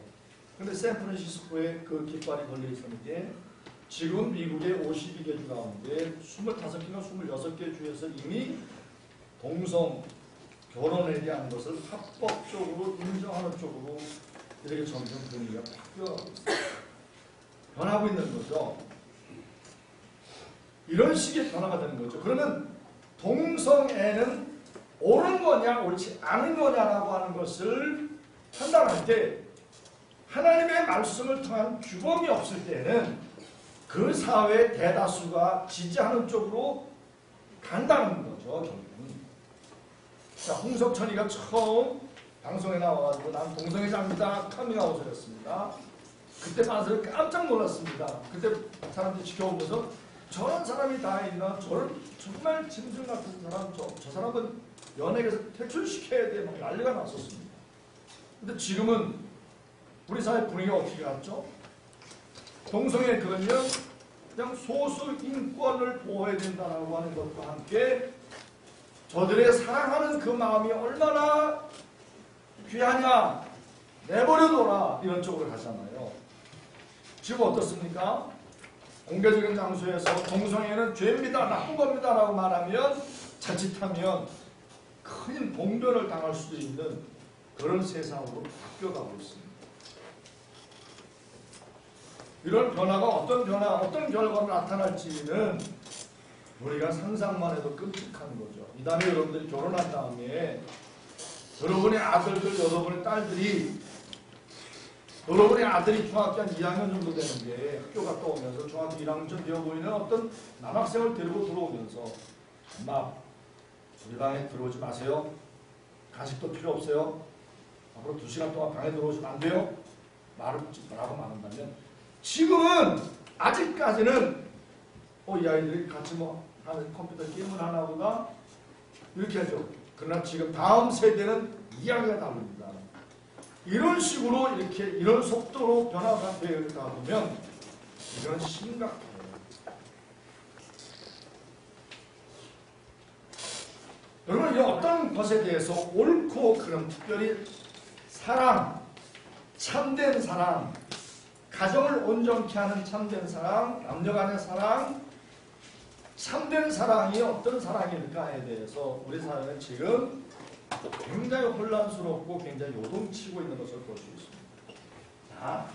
[SPEAKER 1] 근데 샌프란시스코에 그 깃발이 걸려 있었는데 지금 미국의 52개 주 가운데 25개나 26개 주에서 이미 동성 결혼에 대한 것을 합법적으로 인정하는 쪽으로 이렇게 점점 분위기가 바뀌어가고 있어요. 변하고 있는 거죠. 이런 식의 변화가 되는 거죠. 그러면 동성애는 옳은 거냐 옳지 않은 거냐라고 하는 것을 판단할 때 하나님의 말씀을 통한 규범이 없을 때는 그 사회 대다수가 지지하는 쪽으로 간다는 거죠. 결국은. 자, 홍석천이가 처음 방송에 나와가지고 난 동성애자입니다. 카밍아웃을 했습니다. 그때 봐서 깜짝 놀랐습니다. 그때 사람들이 지켜보면서 저런 사람이 다 있나? 저런 정말 짐승 같은 사람, 저 사람은 연예계에서 퇴출시켜야 돼. 막 난리가 났었습니다. 근데 지금은 우리 사회 분위기가 어떻게 갔죠? 동성애 그러면 그냥 소수 인권을 보호해야 된다라고 하는 것과 함께 저들의 사랑하는 그 마음이 얼마나 귀하냐, 내버려둬라, 이런 쪽으로 가잖아요. 지금 어떻습니까? 공개적인 장소에서 동성애는 죄입니다, 나쁜 겁니다 라고 말하면 자칫하면 큰 봉변을 당할 수도 있는 그런 세상으로 바뀌어가고 있습니다. 이런 변화가 어떤 변화, 어떤 결과로 나타날지는 우리가 상상만 해도 끔찍한 거죠. 이 다음에 여러분들이 결혼한 다음에 여러분의 아들들, 여러분의 딸들이, 여러분의 아들이 중학교 한 2학년 정도 되는 게 학교 갔다 오면서 중학교 1학년쯤 되어 보이는 어떤 남학생을 데리고 들어오면서 엄마, 우리 방에 들어오지 마세요. 간식도 필요 없어요. 앞으로 2시간 동안 방에 들어오시면 안 돼요. 말을 듣지 말라고 말한다면 지금은 아직까지는 이 아이들이 같이 하는 컴퓨터 게임을 하나 보다 이렇게 하죠. 그러나 지금 다음 세대는 이야기가 다릅니다. 이런 식으로 이렇게 이런 속도로 변화가 되다 보면 이건 심각해요. 여러분, 이 어떤 것에 대해서 옳고 그름, 특별히 사랑, 참된 사랑, 가정을 온전케 하는 참된 사랑, 남녀 간의 사랑, 참된 사랑이 어떤 사랑일까에 대해서 우리 사회는 지금 굉장히 혼란스럽고 굉장히 요동치고 있는 것을 볼 수 있습니다. 자,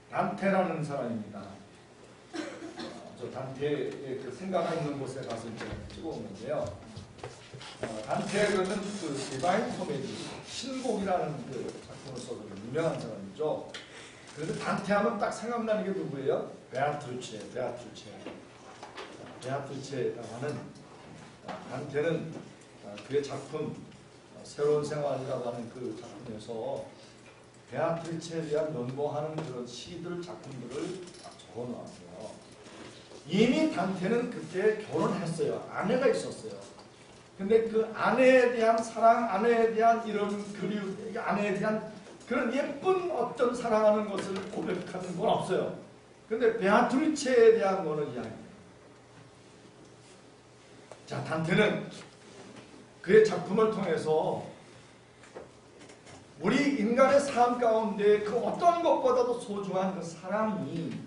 [SPEAKER 1] 단테라는 사람입니다. 저 단테의 그 생각이 있는 곳에 가서 이제 찍어오는데요. 단테는 그 디바인 코미디, 신곡이라는 그 작품을 써서 유명한 사람이죠. 그래서 단테 하면 딱 생각나는 게 누구예요? 베아트루체라고 하는 단테는 그의 작품 새로운 생활이라고 하는 그 작품에서 베아트루체에 대한 연모하는 그런 시들, 작품들을 딱 적어놓았어요. 이미 단테는 그때 결혼했어요. 아내가 있었어요. 근데 그 아내에 대한 사랑, 아내에 대한 이런 그리움, 아내에 대한 그런 예쁜 어떤 사랑하는 것을 고백하는 건 없어요. 근데 베아트루체에 대한 거는 이야기해요. 자, 단테는 그의 작품을 통해서 우리 인간의 삶 가운데 그 어떤 것보다도 소중한 그 사랑이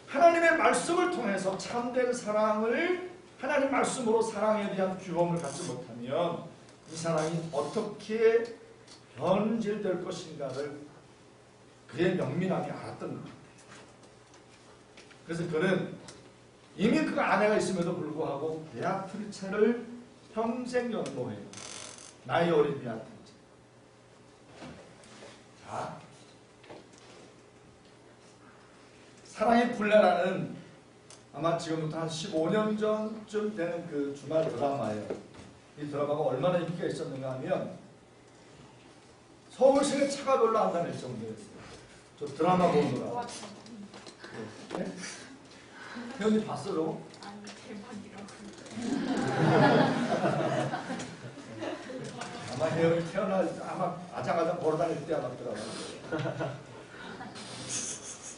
[SPEAKER 1] 하나님의 말씀을 통해서 참된 사랑을 하나님 말씀으로 사랑에 대한 규범을 갖지 못하면 이 사랑이 어떻게 변질될 것인가를 그의 명민하게 알았던 것 같아요. 그래서 그는 이미 그 아내가 있음에도 불구하고 베아트루체를 평생 연모해요. 나이 어린 베아트루체. 자, 사랑의 불례라는 아마 지금부터 한 15년 전쯤 되는 그 주말 드라마예요. 이 드라마가 얼마나 인기가 있었는가 하면 서울시내 차가 별로 안 다닐 정도였어요. 저 드라마 보느라. 네? 회원님 봤어요?
[SPEAKER 3] 아니, 대박이라고.
[SPEAKER 1] 아마 회원이 아마 아장아장 걸어다닐 때 아마 드라마.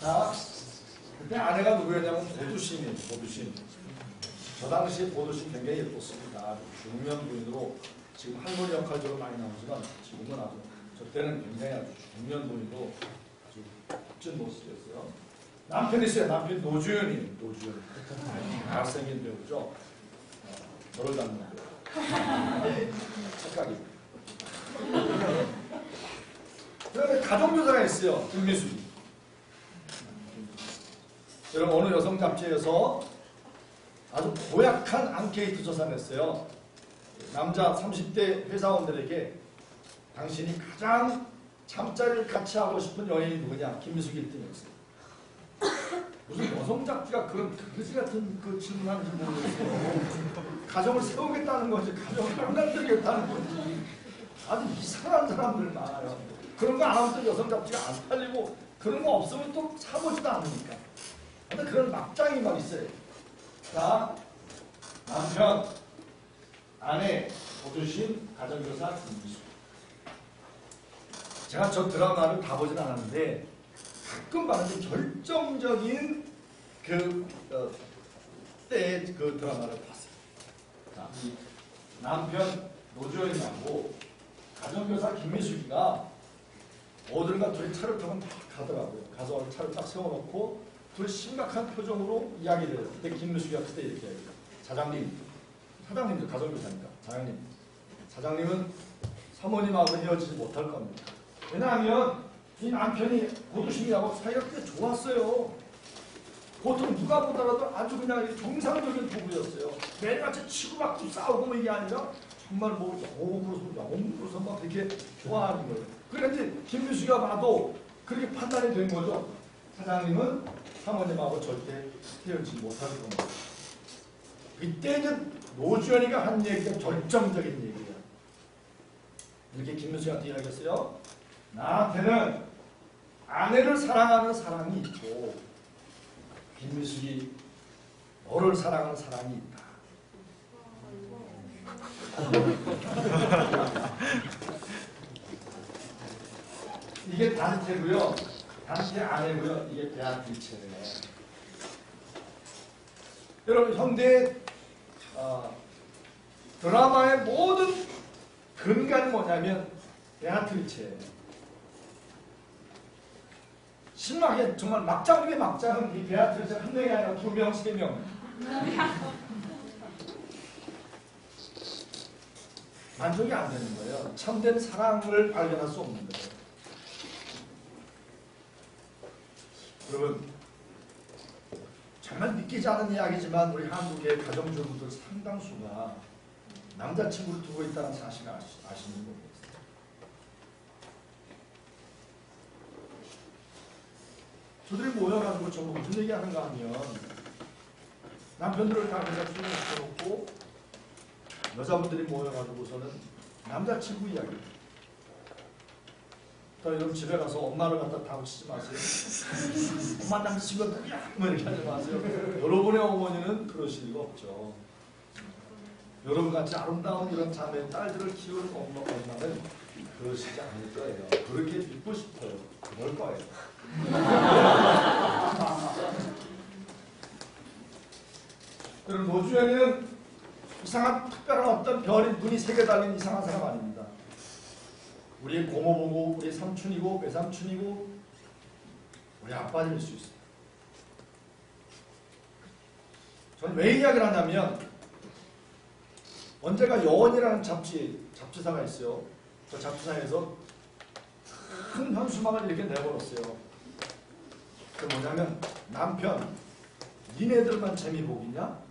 [SPEAKER 1] 자, 그때 아내가 누구였냐면 보두신이에요. 보두신. 저 당시에 보두신 굉장히 예뻤습니다. 중년 부인으로 지금 할머니 역할적으로 많이 나오지만 지금은 아주 저 때는 굉장히 아주 중년 부인으로 아주 멋진 모습이었어요. 남편이 있어요. 남편 노주현이에요. 노주현. 잘생긴 배우죠. 저를 닮은 배우. 착각이. 그다음에 가족묘사가 있어요. 김미숙이. 여러분, 어느 여성 잡지에서 아주 고약한 앙케이트 조사를 했어요. 남자 30대 회사원들에게 당신이 가장 잠자리를 같이 하고 싶은 여인이 누구냐? 김미숙이 1등이었어요. 무슨 여성 잡지가 그런 그지 같은 그 질문하는지 모르겠어요. 가정을 세우겠다는 건지 가정을 망가뜨리겠다는 건지 아주 이상한 사람들 많아요. 그런 거 안 하면 또 여성 잡지가 안 팔리고 그런 거 없으면 또 사보지도 않으니까. 근데 그런 막장이 막 있어요. 자, 남편, 아내, 보두신, 가정교사, 김미숙. 제가 저 드라마를 다 보진 않았는데 가끔 봤는데 결정적인 때의 그 드라마를 봤어요. 자, 이 남편 노주현이하고 가정교사 김미숙이가 어디론가 둘이 차를 타고 막 가더라고요. 가서 차를 딱 세워놓고 둘이 심각한 표정으로 이야기를 해요. 그때 김미숙이가 그때 이렇게 해요. 사장님도 가정교사니까 사장님은 사모님하고 헤어지지 못할 겁니다. 왜냐하면 이 남편이 고두심이하고 사이가 꽤 좋았어요. 보통 누가 보더라도 아주 그냥 정상적인 부부였어요. 매일같이 치고받고 싸우고 뭐 이게 아니라 정말 뭐 영웅으로서 막 이렇게 좋아하는 거예요. 그런데 김미숙이가 봐도 그렇게 판단이 된 거죠. 사장님은 사모님하고 절대 헤어지지 못할 겁니다. 이때 이제 노주현이가 한 얘기가 결정적인 얘기예요. 이렇게 김미숙이한테 이야기했어요. 나한테는 아내를 사랑하는 사랑이 있고 김미숙이 너를 사랑하는 사랑이 있다. 이게 단테고요. 단테 아내고요. 이게 베아트리체예요. 여러분 현대 드라마의 모든 근간이 뭐냐면 베아트리체예요. 신나게 정말 막장 중에 막장은 이 베아트리체 한 명이 아니라 2명, 3명. 만족이 안 되는 거예요. 참된 사랑을 발견할 수 없는 거예요. 여러분 정말 믿기지 않은 이야기지만 우리 한국의 가정주부들 상당수가 남자친구를 두고 있다는 사실을 아시는 거예요. 저들이 모여가지고 전부 무슨 얘기하는가 하면 남편들을 다 그냥 술을 시켜놓고 여자분들이 모여가지고서는 남자친구 이야기. 여러분 집에 가서 엄마를 갖다 다그치지 마세요. 엄마 남자친구가 누구야? 뭐 이렇게 하지 마세요. 여러분의 어머니는 그러실 리가 없죠. 여러분같이 아름다운 이런 자매 딸들을 키우는 엄마는 그러시지 않을 거예요. 그렇게 믿고 싶어요. 그럴 거예요. 여러분 노주현이는 이상한 특별한 어떤 별이 눈이 3개 달린 이상한 사람 아닙니다. 우리 고모부고 우리 삼촌이고 외삼촌이고 우리 아빠일 수 있어요. 저는 왜 이야기를 하냐면 언제가 여원이라는 잡지사가 있어요. 그 잡지사에서 큰 현수막을 이렇게 내걸었어요. 그게 뭐냐면 남편 니네들만 재미보기냐?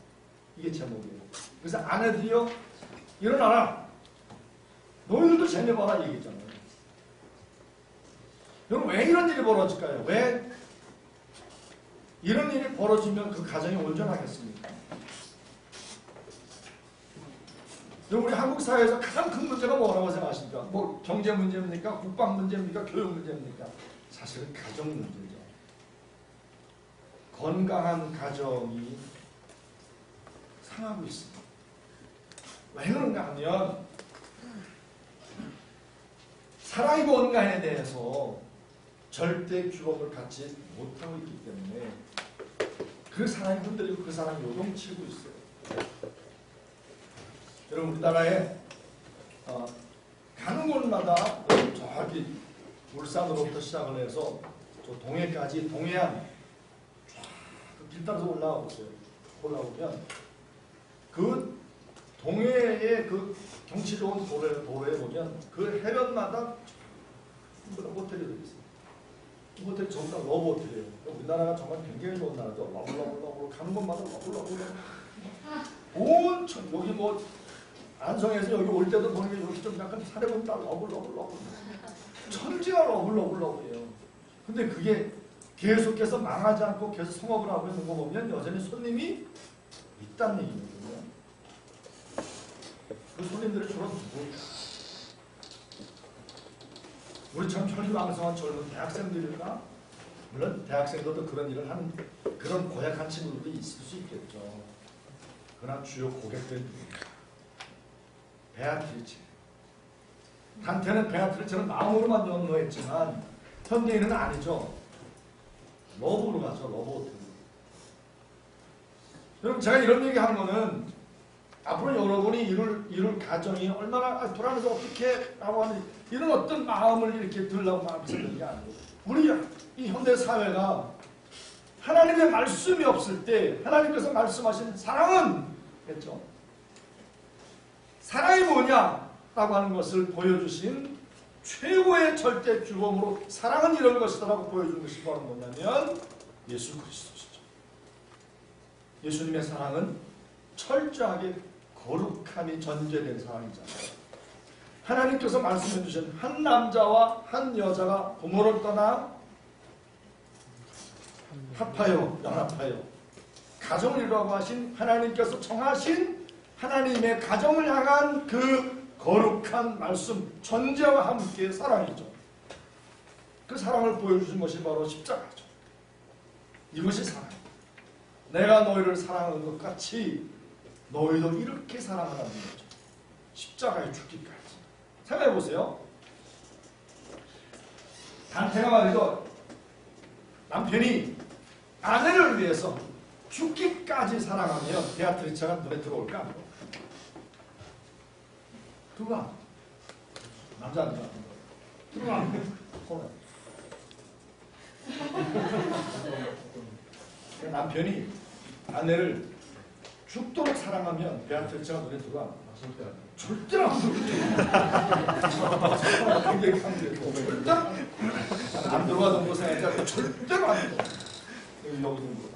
[SPEAKER 1] 이게 제목이에요. 그래서 아내들이요 일어나라 너희들도 재미봐라 얘기잖아요. 여러분 왜 이런 일이 벌어질까요? 왜 이런 일이 벌어지면 그 가정이 온전하겠습니까? 여러분 우리 한국 사회에서 가장 큰 문제가 뭐라고 생각하십니까? 뭐 경제 문제입니까? 국방 문제입니까? 교육 문제입니까? 사실은 가정 문제죠. 건강한 가정이 상하고 있습니다. 왜 그런가 하면 사랑이 뭔가에 대해서 절대 규범을 갖지 못하고 있기 때문에 그 사랑이 흔들리고 그 사랑이 요동치고 있어요. 여러분 우리나라에 가는 곳마다 저기 울산으로부터 시작을 해서 저 동해까지 동해안 그 길 따라서 올라가 보세요. 올라오면 그 동해의 그 경치 좋은 도로에 보면 그 해변마다 호텔이 들어있어요. 그 호텔이 전부 다 러브 호텔이에요. 우리나라가 정말 굉장히 좋은 나라죠. 러블러블러블 가는 곳마다 러블러블러. 온천 여기 뭐 안성에서 여기 올 때도 보는 게 이렇게 좀 약간 산에 보면 다 러블러블러블. 천지가 러블러블러블이에요. 근데 그게 계속해서 망하지 않고 계속 성업을 하고 있는 거 보면 여전히 손님이 있다는 얘기거든요. 그 손님들이 주로 누구일까? 우리처럼 혈기왕성한 젊은 대학생들일까? 물론 대학생들도 그런 일을 하는 그런 고약한 친구들도 있을 수 있겠죠. 그러나 주요 고객들은 누구일까? 베아트리체. 단테는 베아트리처럼 마음으로만 연모했지만 현대인은 아니죠. 러브로 가죠. 러브. 여러분 제가 이런 얘기하는 거는 앞으로 여러분이 이룰 가정이 얼마나 불안해서 어떻게 하고 하는 이런 어떤 마음을 이렇게 들으려고 말씀드리는 게 아니고 우리 이 현대 사회가 하나님의 말씀이 없을 때 하나님께서 말씀하신 사랑은 했죠. 사랑이 뭐냐라고 하는 것을 보여주신 최고의 절대 규범으로 사랑은 이런 것이다라고 보여주는 것이 바로 뭐냐면 예수 그리스도시죠. 예수님의 사랑은 철저하게 거룩함이 전제된 사랑이잖아요. 하나님께서 말씀해 주신 한 남자와 한 여자가 부모를 떠나 합하여 연합하여 가정을 이루라고 하신 하나님께서 정하신 하나님의 가정을 향한 그 거룩한 말씀 전제와 함께 사랑이죠. 그 사랑을 보여주신 것이 바로 십자가죠. 이것이 사랑. 내가 너희를 사랑한 것 같이 너희도 이렇게 사랑하라는 거죠. 십자가에 죽기까지. 생각해 보세요. 단테가 말이죠. 남편이 아내를 위해서 죽기까지 사랑하면 베아트리차가 눈에 들어올까? 누가? 남자 안 들어가. 남편이 아내를 죽도록 사랑하면 베아트리차가 눈에 들어와. 절대로 안 들어오죠. 굉장히 강조했고 절대로 안 들어가던 거 생각하니까 절대로 안 들어가. 여기 있는 거다.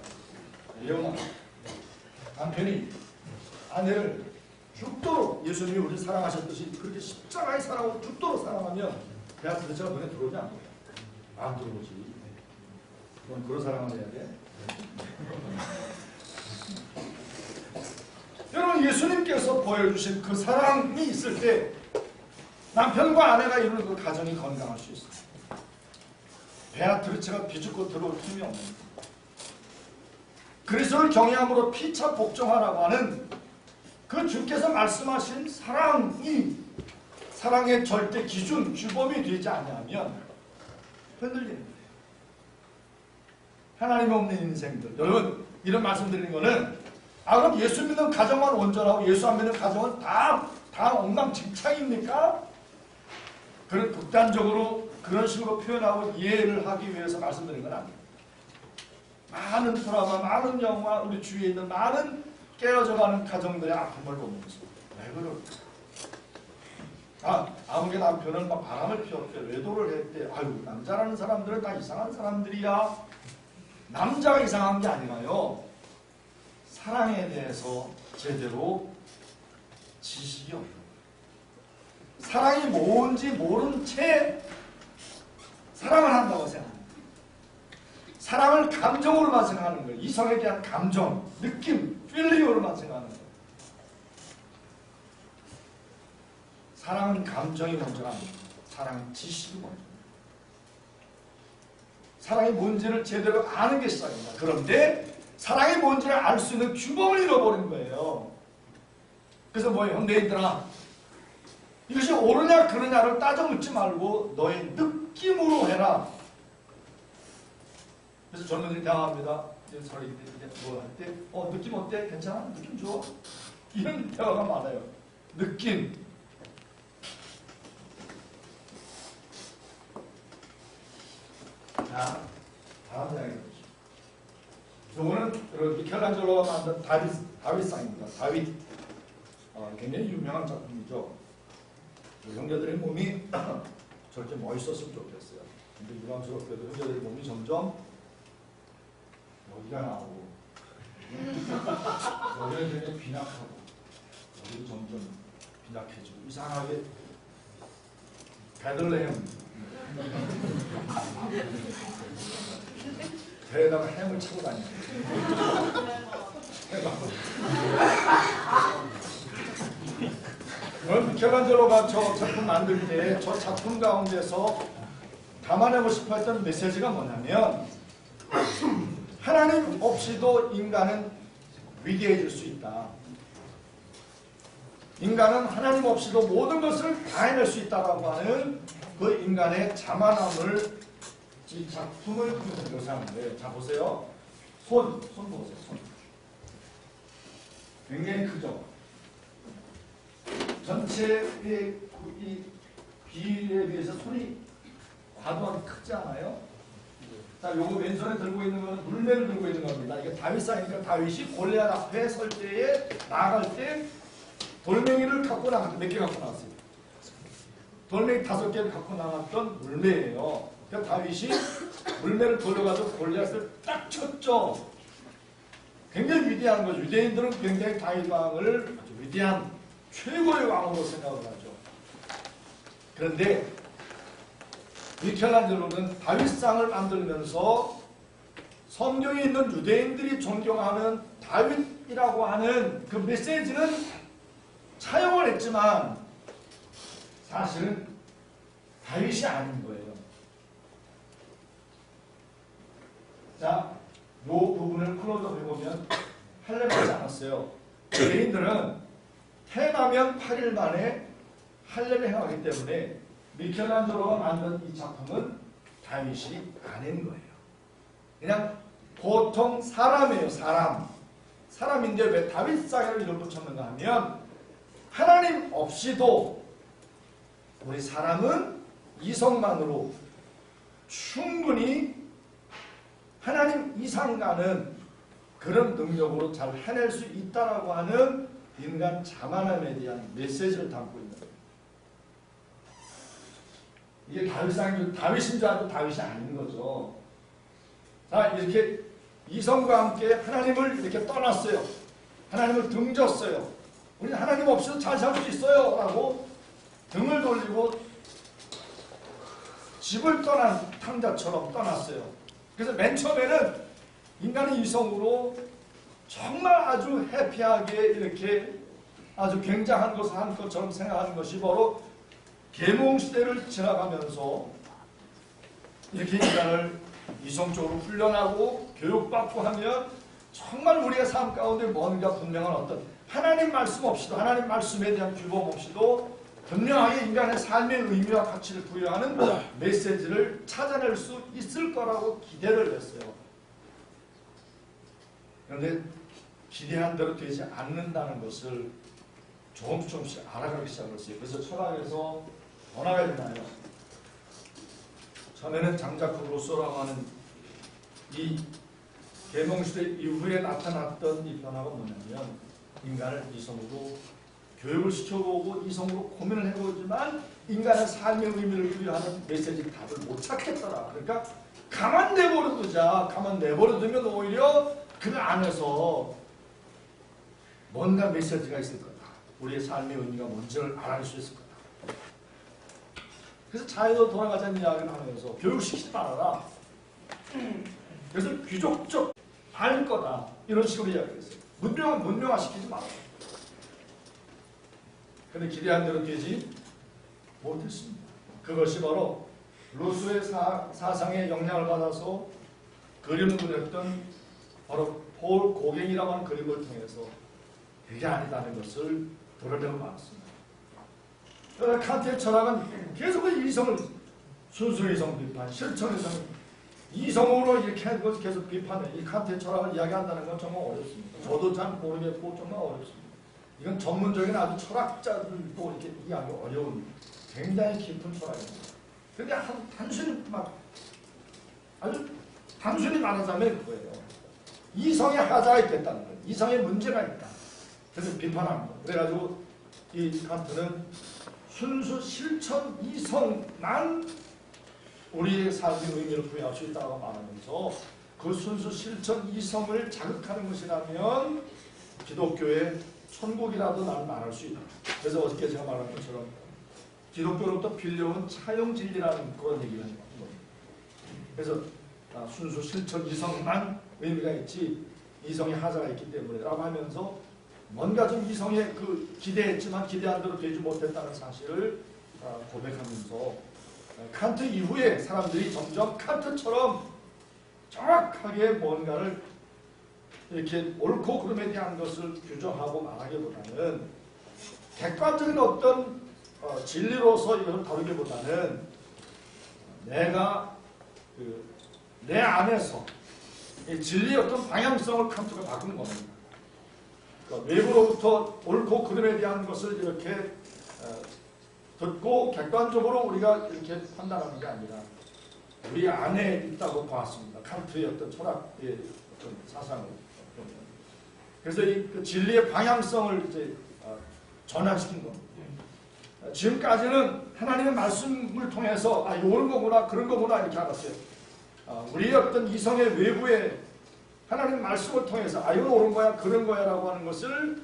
[SPEAKER 1] 예언아, 남편이 아내를 죽도록 예수님이 우리를 사랑하셨듯이 그렇게 십자가에 사랑하고 죽도록 사랑하면 베아트리차가 눈에 들어오냐? 안 들어오지. 그건 그런 사랑을 해야 돼. 여러분 예수님께서 보여주신 그 사랑이 있을 때 남편과 아내가 이루는 그 가정이 건강할 수 있어요. 베아트리차가 비죽고 들어올 틈이 없는 그리스도를 경외함으로 피차 복종하라고 하는 그 주께서 말씀하신 사랑이 사랑의 절대 기준, 규범이 되지 않으면 흔들리는 거예요. 하나님 없는 인생들. 여러분 이런 말씀 드리는 거는 그럼 예수 믿는 가정만 온전하고 예수 안 믿는 가정은 다 엉망진창입니까? 그런 극단적으로 그런 식으로 표현하고 이해를 하기 위해서 말씀드리는 건 아닙니다. 많은 드라마, 많은 영화, 우리 주위에 있는 많은 깨어져가는 가정들의 아픔을 보면서 왜 그럴까? 아무개 남편은 막 바람을 피웠대, 외도를 했대. 아유, 남자라는 사람들은 다 이상한 사람들이야. 남자가 이상한 게 아니라요. 사랑에 대해서 제대로 지식이 없는 거예요. 사랑이 뭔지 모른 채 사랑을 한다고 생각합니다. 사랑을 감정으로만 생각하는 거예요. 이성에 대한 감정, 느낌, 필링으로만 생각하는 거예요. 사랑은 감정이 먼저가 아닙니다. 사랑은 지식이 먼저. 사랑이 뭔지를 제대로 아는 게 시작입니다. 그런데 사랑이 뭔지를 알 수 있는 규범을 잃어버린 거예요. 그래서 뭐예요? 현대인들아, 이것이 옳으냐 그르냐를 따져 묻지 말고 너의 느낌으로 해라. 그래서 젊은이들이 대화합니다. 서로 뭐 할 때, 느낌 어때? 괜찮아? 느낌 좋아? 이런 대화가 많아요. 느낌. 자, 다음 이야기입니다. 이거는 미켈란젤로가 만든 다윗상입니다. 다윗. 굉장히 유명한 작품이죠. 형제들의 몸이 저렇게 멋있었으면 좋겠어요. 근데 유감스럽게도 형제들의 몸이 점점 여기가 나오고 여기는 굉장히 빈약하고 여기도 점점 빈약해지고 이상하게 베들레헴 배에다가 햄을 차고 다니는 미켈란젤로가 저 작품 만들 때 저 작품 가운데서 담아내고 싶어 했던 메시지가 뭐냐면 하나님 없이도 인간은 위대해질 수 있다. 인간은 하나님 없이도 모든 것을 다 해낼 수 있다고 하는 그 인간의 자만함을 이 작품을 통해서 묘사하는데, 자 보세요. 손 보세요. 손. 굉장히 크죠. 전체의 이 비에 비해서 손이 과도하게 크지 않아요? 자, 요거 왼손에 들고 있는 건 물매를 들고 있는 겁니다. 이게 다윗상이니까 다윗이 골리앗 앞에 설 때에 나아갈 때 돌멩이를 갖고 나갔던, 몇 개 갖고 나왔어요? 돌멩이 5개를 갖고 나갔던 물매예요. 그러니까 다윗이 물매를 돌려가지고 골리앗을 딱 쳤죠. 굉장히 위대한 거죠. 유대인들은 굉장히 다윗 왕을 아주 위대한 최고의 왕으로 생각을 하죠. 그런데 미켈란젤로는 다윗상을 만들면서 성경에 있는 유대인들이 존경하는 다윗이라고 하는 그 메시지는 차용을 했지만 사실은 다윗이 아닌 거예요. 자, 이 부분을 클로즈업 해보면 할례받지 않았어요. 유대인들은 태어나면 8일 만에 할례를 행하기 때문에 미켈란젤로가 만든 이 작품은 다윗이 아닌 거예요. 그냥 보통 사람이에요. 사람인데 왜 다윗상을 이름 붙였는가 하면 하나님 없이도 우리 사람은 이성만으로 충분히 하나님 이상 가는 그런 능력으로 잘 해낼 수 있다라고 하는 인간 자만함에 대한 메시지를 담고 있는 거예요. 이게 다윗인 줄 알고 다윗이 아닌 거죠. 자, 이렇게 이성과 함께 하나님을 이렇게 떠났어요. 하나님을 등졌어요. 우리는 하나님 없이도 잘 살 수 있어요 라고 등을 돌리고 집을 떠난 탕자처럼 떠났어요. 그래서 맨 처음에는 인간의 이성으로 정말 아주 해피하게 이렇게 아주 굉장한 것을 한 것처럼 생각하는 것이 바로 계몽시대를 지나가면서 이렇게 인간을 이성적으로 훈련하고 교육받고 하면 정말 우리의 삶 가운데 뭔가 분명한 어떤 하나님 말씀 없이도, 하나님 말씀에 대한 규범 없이도 분명하게 인간의 삶의 의미와 가치를 부여하는 메시지를 찾아낼 수 있을 거라고 기대를 했어요. 그런데 기대한 대로 되지 않는다는 것을 조금씩 알아가기 시작했어요. 그래서 철학에서 변화가 일어나요. 처음에는 장자크 루소라고 하는 이 계몽시대 이후에 나타났던 이 변화가 뭐냐면 인간을 이성으로 교육을 시켜보고 이성으로 고민을 해보지만 인간의 삶의 의미를 부여하는 메시지 답을 못 찾겠더라. 그러니까 가만 내버려두자. 가만 내버려두면 오히려 그 안에서 뭔가 메시지가 있을 거다. 우리의 삶의 의미가 뭔지를 알아낼 수 있을 거다. 그래서 자유로 돌아가자는 이야기를 하면서 교육시키지 말아라. 그래서 귀족적 알 거다. 이런 식으로 이야기했어요. 문명화시키지 말아라. 그런데 기대한 대로 되지 못했습니다. 그것이 바로 루소의 사상의 영향을 받아서 그림을 그렸던 바로 폴 고갱이라고 하는 그림을 통해서 그게 아니다는 것을 드러내고 말았습니다. 칸트의 철학은 계속 이성을 순수 이성 비판, 실천 이성 이성으로 이렇게 하는 것을 계속 비판해. 이 칸트의 철학을 이야기한다는 건 정말 어렵습니다. 저도 잘 모르겠고 정말 어렵습니다. 이건 전문적인 아주 철학자들도 이렇게 이해하기 어려운 굉장히 깊은 철학입니다. 그런데 단순히 아주 단순히 말하자면 그거예요. 이성의 하자가 있겠다는 거예요. 이성의 문제가 있다. 그래서 비판합니다. 그래가지고 이 칸트는 순수 실천 이성만 우리의 삶의 의미를 부여할 수 있다고 말하면서 그 순수 실천 이성을 자극하는 것이라면 기독교의 천국이라도 나는 말할 수 있다. 그래서 어저께 제가 말한 것처럼 기독교로부터 빌려온 차용 진리라는 그런 얘기를 하는 겁니다. 그래서 순수 실천 이성만 의미가 있지 이성의 하자가 있기 때문에 라고 하면서 뭔가 좀 이성에 기대했지만 기대한 대로 되지 못했다는 사실을 고백하면서 칸트 이후에 사람들이 점점 칸트처럼 정확하게 뭔가를 이렇게 옳고 그름에 대한 것을 규정하고 말하기보다는 객관적인 어떤 진리로서 이것을 다루기보다는 내가 내 안에서 이 진리의 어떤 방향성을 칸트가 바꾼 겁니다. 그러니까 외부로부터 옳고 그름에 대한 것을 이렇게 듣고 객관적으로 우리가 이렇게 판단하는 게 아니라 우리 안에 있다고 보았습니다. 칸트의 어떤 철학의 어떤 사상을. 그래서 그 진리의 방향성을 이제 전환시킨 겁니다. 지금까지는 하나님의 말씀을 통해서 이런 거구나 그런 거구나 이렇게 알았어요. 우리의 어떤 이성의 외부에 하나님 말씀을 통해서 이건 옳은 거야 그런 거야 라고 하는 것을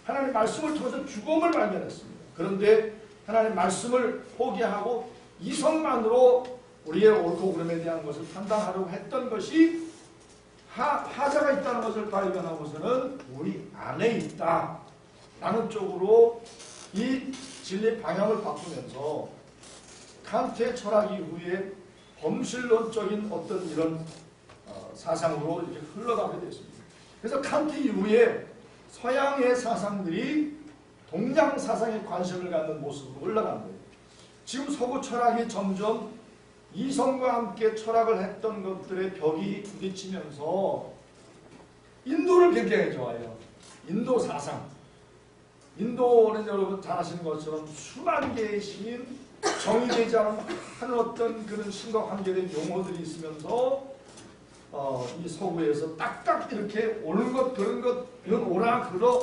[SPEAKER 1] 하나님 말씀을 통해서 죽음을 발견했습니다. 그런데 하나님 말씀을 포기하고 이성만으로 우리의 옳고 그름에 대한 것을 판단하려고 했던 것이 하자가 있다는 것을 발견하고서는 우리 안에 있다 라는 쪽으로 이 진리의 방향을 바꾸면서 칸트의 철학 이후에 범실론적인 어떤 이런 사상으로 이렇게 흘러가게 됐습니다. 그래서 칸트 이후에 서양의 사상들이 동양 사상에 관심을 갖는 모습으로 올라간 거예요. 지금 서구 철학이 점점 이성과 함께 철학을 했던 것들의 벽이 부딪히면서 인도를 굉장히 좋아해요. 인도 사상. 인도는 여러분 잘 아시는 것처럼 수만 개의 신, 정의되지 않은 어떤 그런 신과 관계된 용어들이 있으면서 이 서구에서 딱딱 이렇게 옳은 것, 그런 것, 이건 옳아, 그러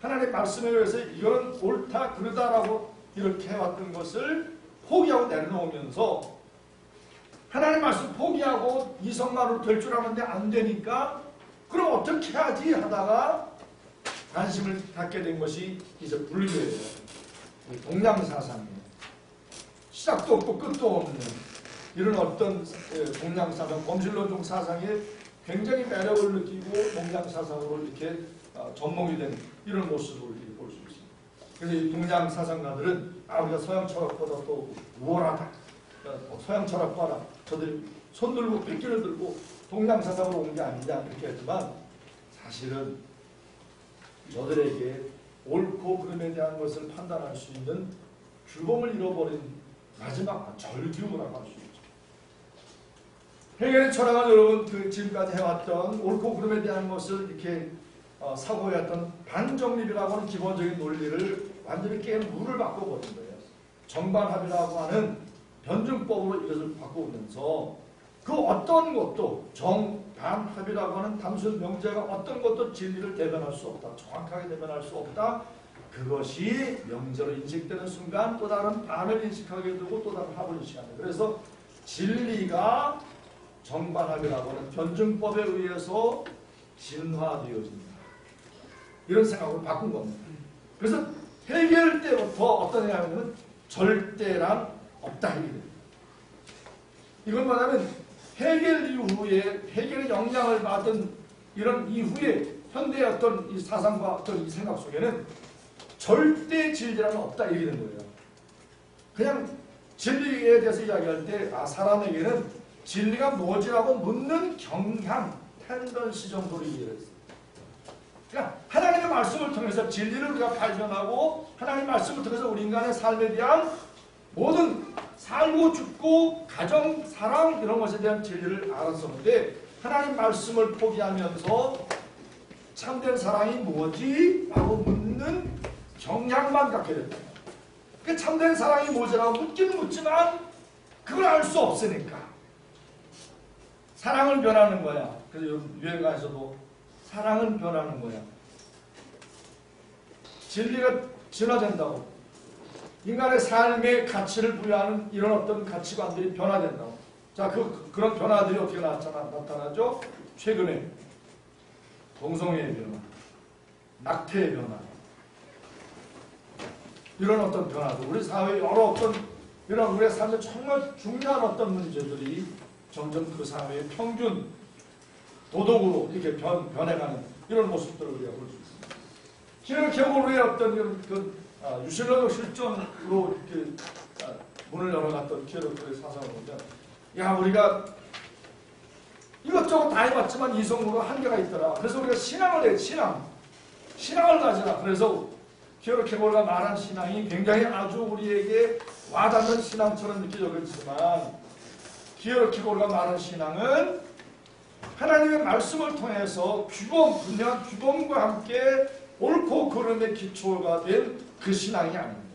[SPEAKER 1] 하나님의 말씀에 의해서 이건 옳다, 그러다라고 이렇게 해왔던 것을 포기하고 내려놓으면서 하나님 말씀 포기하고 이성만으로 될 줄 아는데 안 되니까 그럼 어떻게 하지 하다가 관심을 갖게 된 것이 이제 불교예요. 동양 사상이에요. 시작도 없고 끝도 없는 이런 어떤 동양 사상, 범실론적 사상에 굉장히 매력을 느끼고 동양 사상으로 이렇게 접목이 된 이런 모습을 볼 수 있습니다. 그래서 이 동양 사상가들은 우리가 서양 철학보다 또 우월하다. 서양 철학 봐라. 저들 손 들고 빗길을 들고 동양 사상으로 온 게 아니냐 이렇게 했지만 사실은 저들에게 옳고 그름에 대한 것을 판단할 수 있는 규범을 잃어버린 마지막 절규라고 할 수 있죠. 헤겔의 철학은 여러분 지금까지 해왔던 옳고 그름에 대한 것을 이렇게 사고해왔던 반정립이라고 하는 기본적인 논리를 완전히 깨는 물을 바꿔버린 거예요. 정반합이라고 하는 변증법으로 이것을 바꾸면서 그 어떤 것도 정반합이라고 하는 단순 명제가 어떤 것도 진리를 대변할 수 없다. 정확하게 대변할 수 없다. 그것이 명제로 인식되는 순간 또 다른 반을 인식하게 되고 또 다른 합을 인식한다. 그래서 진리가 정반합이라고 하는 변증법에 의해서 진화되어진다. 이런 생각으로 바꾼 겁니다. 그래서 헤겔 때부터 어떤 얘기냐면 절대란 없다. 이건 뭐냐면 헤겔 이후에 헤겔의 영향을 받은 이런 이후에 현대의 어떤 이 사상과 어떤 이 생각 속에는 절대 진리라는 없다 얘기되는 거예요. 그냥 진리에 대해서 이야기할 때 사람에게는 진리가 뭐지라고 묻는 경향, 텐던시 정도로 이해했어요. 그러니까 하나님의 말씀을 통해서 진리를 우리가 발견하고 하나님의 말씀을 통해서 우리 인간의 삶에 대한 모든 살고 죽고 가정, 사랑 이런 것에 대한 진리를 알았었는데 하나님 말씀을 포기하면서 참된 사랑이 뭐지? 라고 묻는 경향만 갖게 됐다. 그러니까 참된 사랑이 뭐지라고 묻기는 묻지만 그걸 알 수 없으니까 사랑은 변하는 거야. 그래서 유행가에서도 사랑은 변하는 거야. 진리가 진화된다고. 인간의 삶의 가치를 부여하는 이런 어떤 가치관들이 변화된다고. 자, 그런 변화들이 어떻게 나타나죠? 최근에 동성애의 변화, 낙태의 변화, 이런 어떤 변화들, 우리 사회의 여러 어떤 이런 우리의 삶에 정말 중요한 어떤 문제들이 점점 그 사회의 평균 도덕으로 이렇게 변해가는 이런 모습들을 우리가 볼 수 있습니다. 기독 교회의 어떤 유실론적 실존으로 이렇게 문을 열어놨던 기독교의 사상을 보면, 야, 우리가 이것저것 다 해봤지만 이성으로 한계가 있더라. 그래서 우리가 신앙을 해, 신앙을 가지라. 그래서 키어르케고르가 말한 신앙이 굉장히 아주 우리에게 와닿는 신앙처럼 느껴졌지만 키어르케고르가 말한 신앙은 하나님의 말씀을 통해서 분명한 규범과 함께 옳고 그름의 기초가 된 그 신앙이 아닙니다.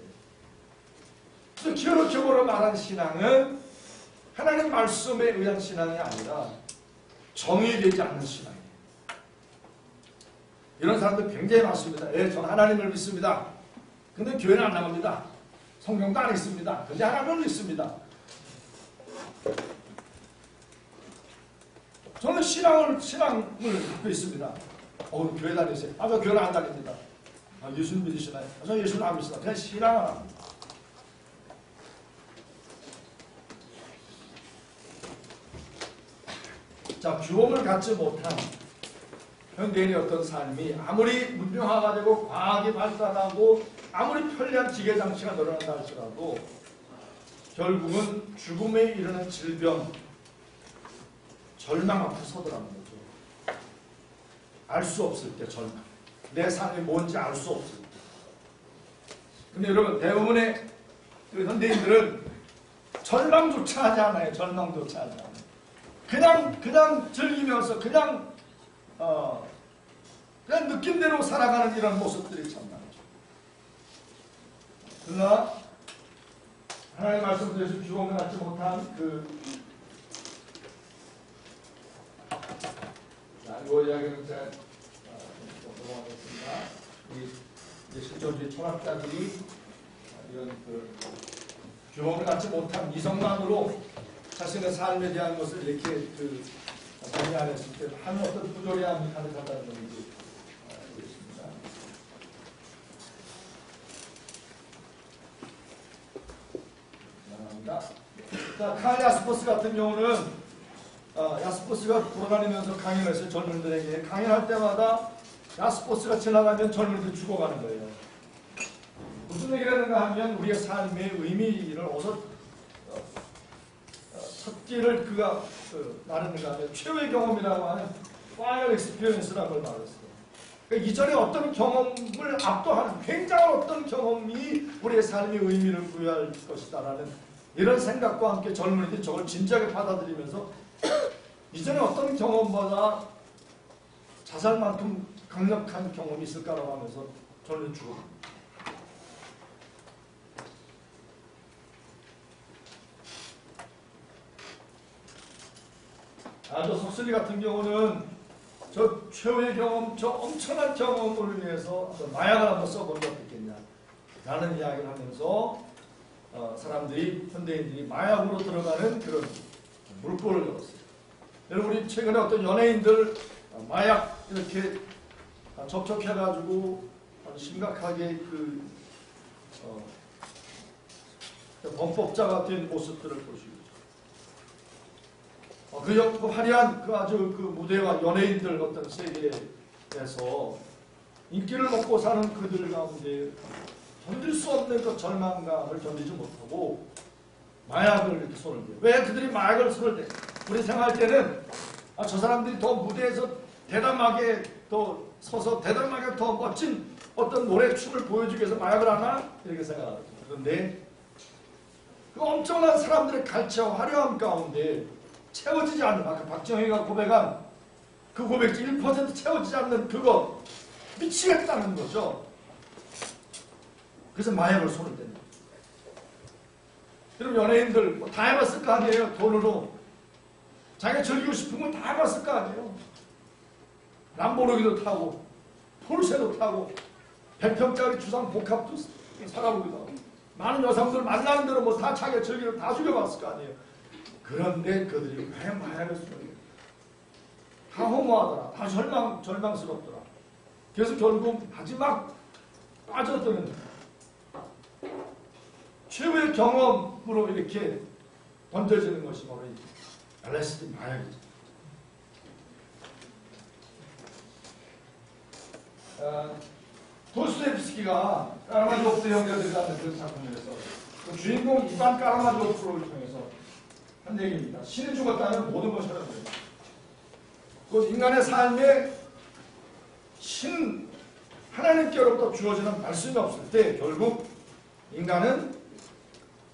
[SPEAKER 1] 그래서 키어르케고르가 말한 신앙은 하나님 말씀에 의한 신앙이 아니라 정의되지 않는 신앙이에요. 이런 사람들 굉장히 많습니다. 예, 저는 하나님을 믿습니다. 근데 교회는 안 나갑니다. 성경도 안 읽습니다. 근데 하나님을 믿습니다. 저는 신앙을 갖고 있습니다. 교회 다니세요? 저 교회는 안 다닙니다. 예수님 믿으시나요? 저 예수는 안 믿습니다. 그냥 신앙을 합니다. 자, 규범을 갖지 못한 현대인의 어떤 삶이 아무리 문명화가 되고 과학이 발달하고 아무리 편리한 기계장치가 늘어난다 할지라도 결국은 죽음에 이르는 질병, 절망 앞에 서더라는 거죠. 알 수 없을 때 절망. 내 삶이 뭔지 알 수 없을 때. 근데 여러분, 대부분의 그 현대인들은 절망조차 하지 않아요. 절망조차 하지 않아요. 그냥 즐기면서 그냥 느낌대로 살아가는 이런 모습들이 참 많죠. 그러나 하나님의 말씀에서 규범을 갖지 못한 이 이야기는 제가 넘어가겠습니다. 이 실존주의 철학자들이 이런 규범을 갖지 못한 이성만으로 자신의 삶에 대한 것을 이렇게 정리하였을 때 하는 어떤 부조리함이 가득하다는 것을 알고 있습니다. 감사합니다. 자, 칼 야스퍼스 같은 경우는 야스퍼스가 돌아다니면서 강연을 했어요. 젊은이들에게. 강연할 때마다 야스퍼스가 지나가면 젊은이들이 죽어가는 거예요. 무슨 얘기를 하는가 하면 우리의 삶의 의미를 찾기를 그가 나르는가 하면 최후의 경험이라고 하는 final experience라고 말했어요. 그러니까 이전에 어떤 경험을 압도하는 굉장한 어떤 경험이 우리의 삶의 의미를 부여할 것이다라는 이런 생각과 함께 젊은이들이 저걸 진지하게 받아들이면서 이전에 어떤 경험보다 자살만큼 강력한 경험이 있을까라고 하면서 저는 죽어갑니다. 저 석슬리 같은 경우는 저 최후의 경험, 저 엄청난 경험을 위해서 마약을 한번 써본 게 어떻겠냐 라는 이야기를 하면서 사람들이, 현대인들이 마약으로 들어가는 그런 물꼬를 열었어요. 여러분, 우리 최근에 어떤 연예인들 마약 이렇게 접촉해가지고 아주 심각하게 범법자가 된 모습들을 보시고 그 화려한 아주 무대와 연예인들 어떤 세계에서 인기를 먹고 사는 그들 가운데 견딜 수 없는 그 절망감을 견디지 못하고 마약을 이렇게 손을 대요. 왜 그들이 마약을 손을 대요? 우리 생각할 때는 저 사람들이 더 무대에서 대담하게 더 서서 대담하게 더 멋진 어떤 노래 춤을 보여주기 위해서 마약을 하나? 이렇게 생각하죠. 그런데 그 엄청난 사람들의 갈채와 화려함 가운데 채워지지 않는, 아까 박정희가 고백한 그 고백지 1% 채워지지 않는 그거 미치겠다는 거죠. 그래서 마약을 손을 댄다. 여러분, 연예인들 다 해봤을 거 아니에요. 돈으로 자기가 즐기고 싶은 건 다 해봤을 거 아니에요. 람보르기도 타고 포르쉐도 타고 100평짜리 주상 복합도 살아보기도 하고 많은 여성들 만나는 대로 뭐 다 자기가 즐기고 다 죽여봤을 거 아니에요. 그런데 그들이 왜 마약을 쓰냐? 다 허무하더라. 다 절망스럽더라. 그래서 결국 마지막 빠져드는 최후의 경험으로 이렇게 던져지는 것이 바로 이 LSD 마약이죠. 도스토옙스키가 까라마조프 형제들이라는 그런 작품에서 그 주인공 이반 까라마조프를 통해서 한 얘기입니다. 신이 죽었다면 모든 것이 하라고요. 그 인간의 삶에 신 하나님께로부터 주어지는 말씀이 없을 때 결국 인간은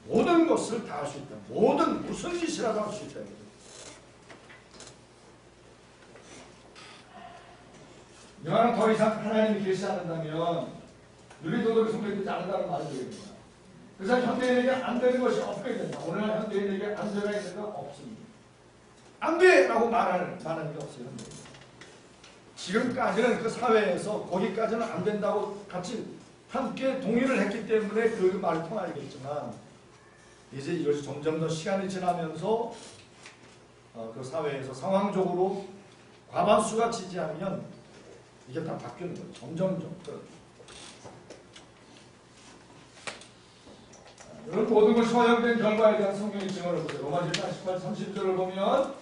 [SPEAKER 1] 모든 것을 다 할 수 있다. 모든 무슨 짓이라도 할 수 있다. 이거는 더 이상 하나님이 계시지 않는다면 누리도덕이 성립되지 않는다는 말이 되겠습니다. 그래서 현대인에게 안 되는 것이 없게 된다. 오늘날 현대인에게 안 되가 있는 건 없습니다. 안 돼! 라고 말하는 게 없어요. 지금까지는 그 사회에서 거기까지는 안 된다고 같이 함께 동의를 했기 때문에 그 말이 통하겠지만 이제 이것이 점점 더 시간이 지나면서 그 사회에서 상황적으로 과반수가 지지하면 이게 다 바뀌는 거예요. 점점점. 이런 모든 것이 허용된 결과에 대한 성경의 증언을 보세요. 로마서 18, 30절을 보면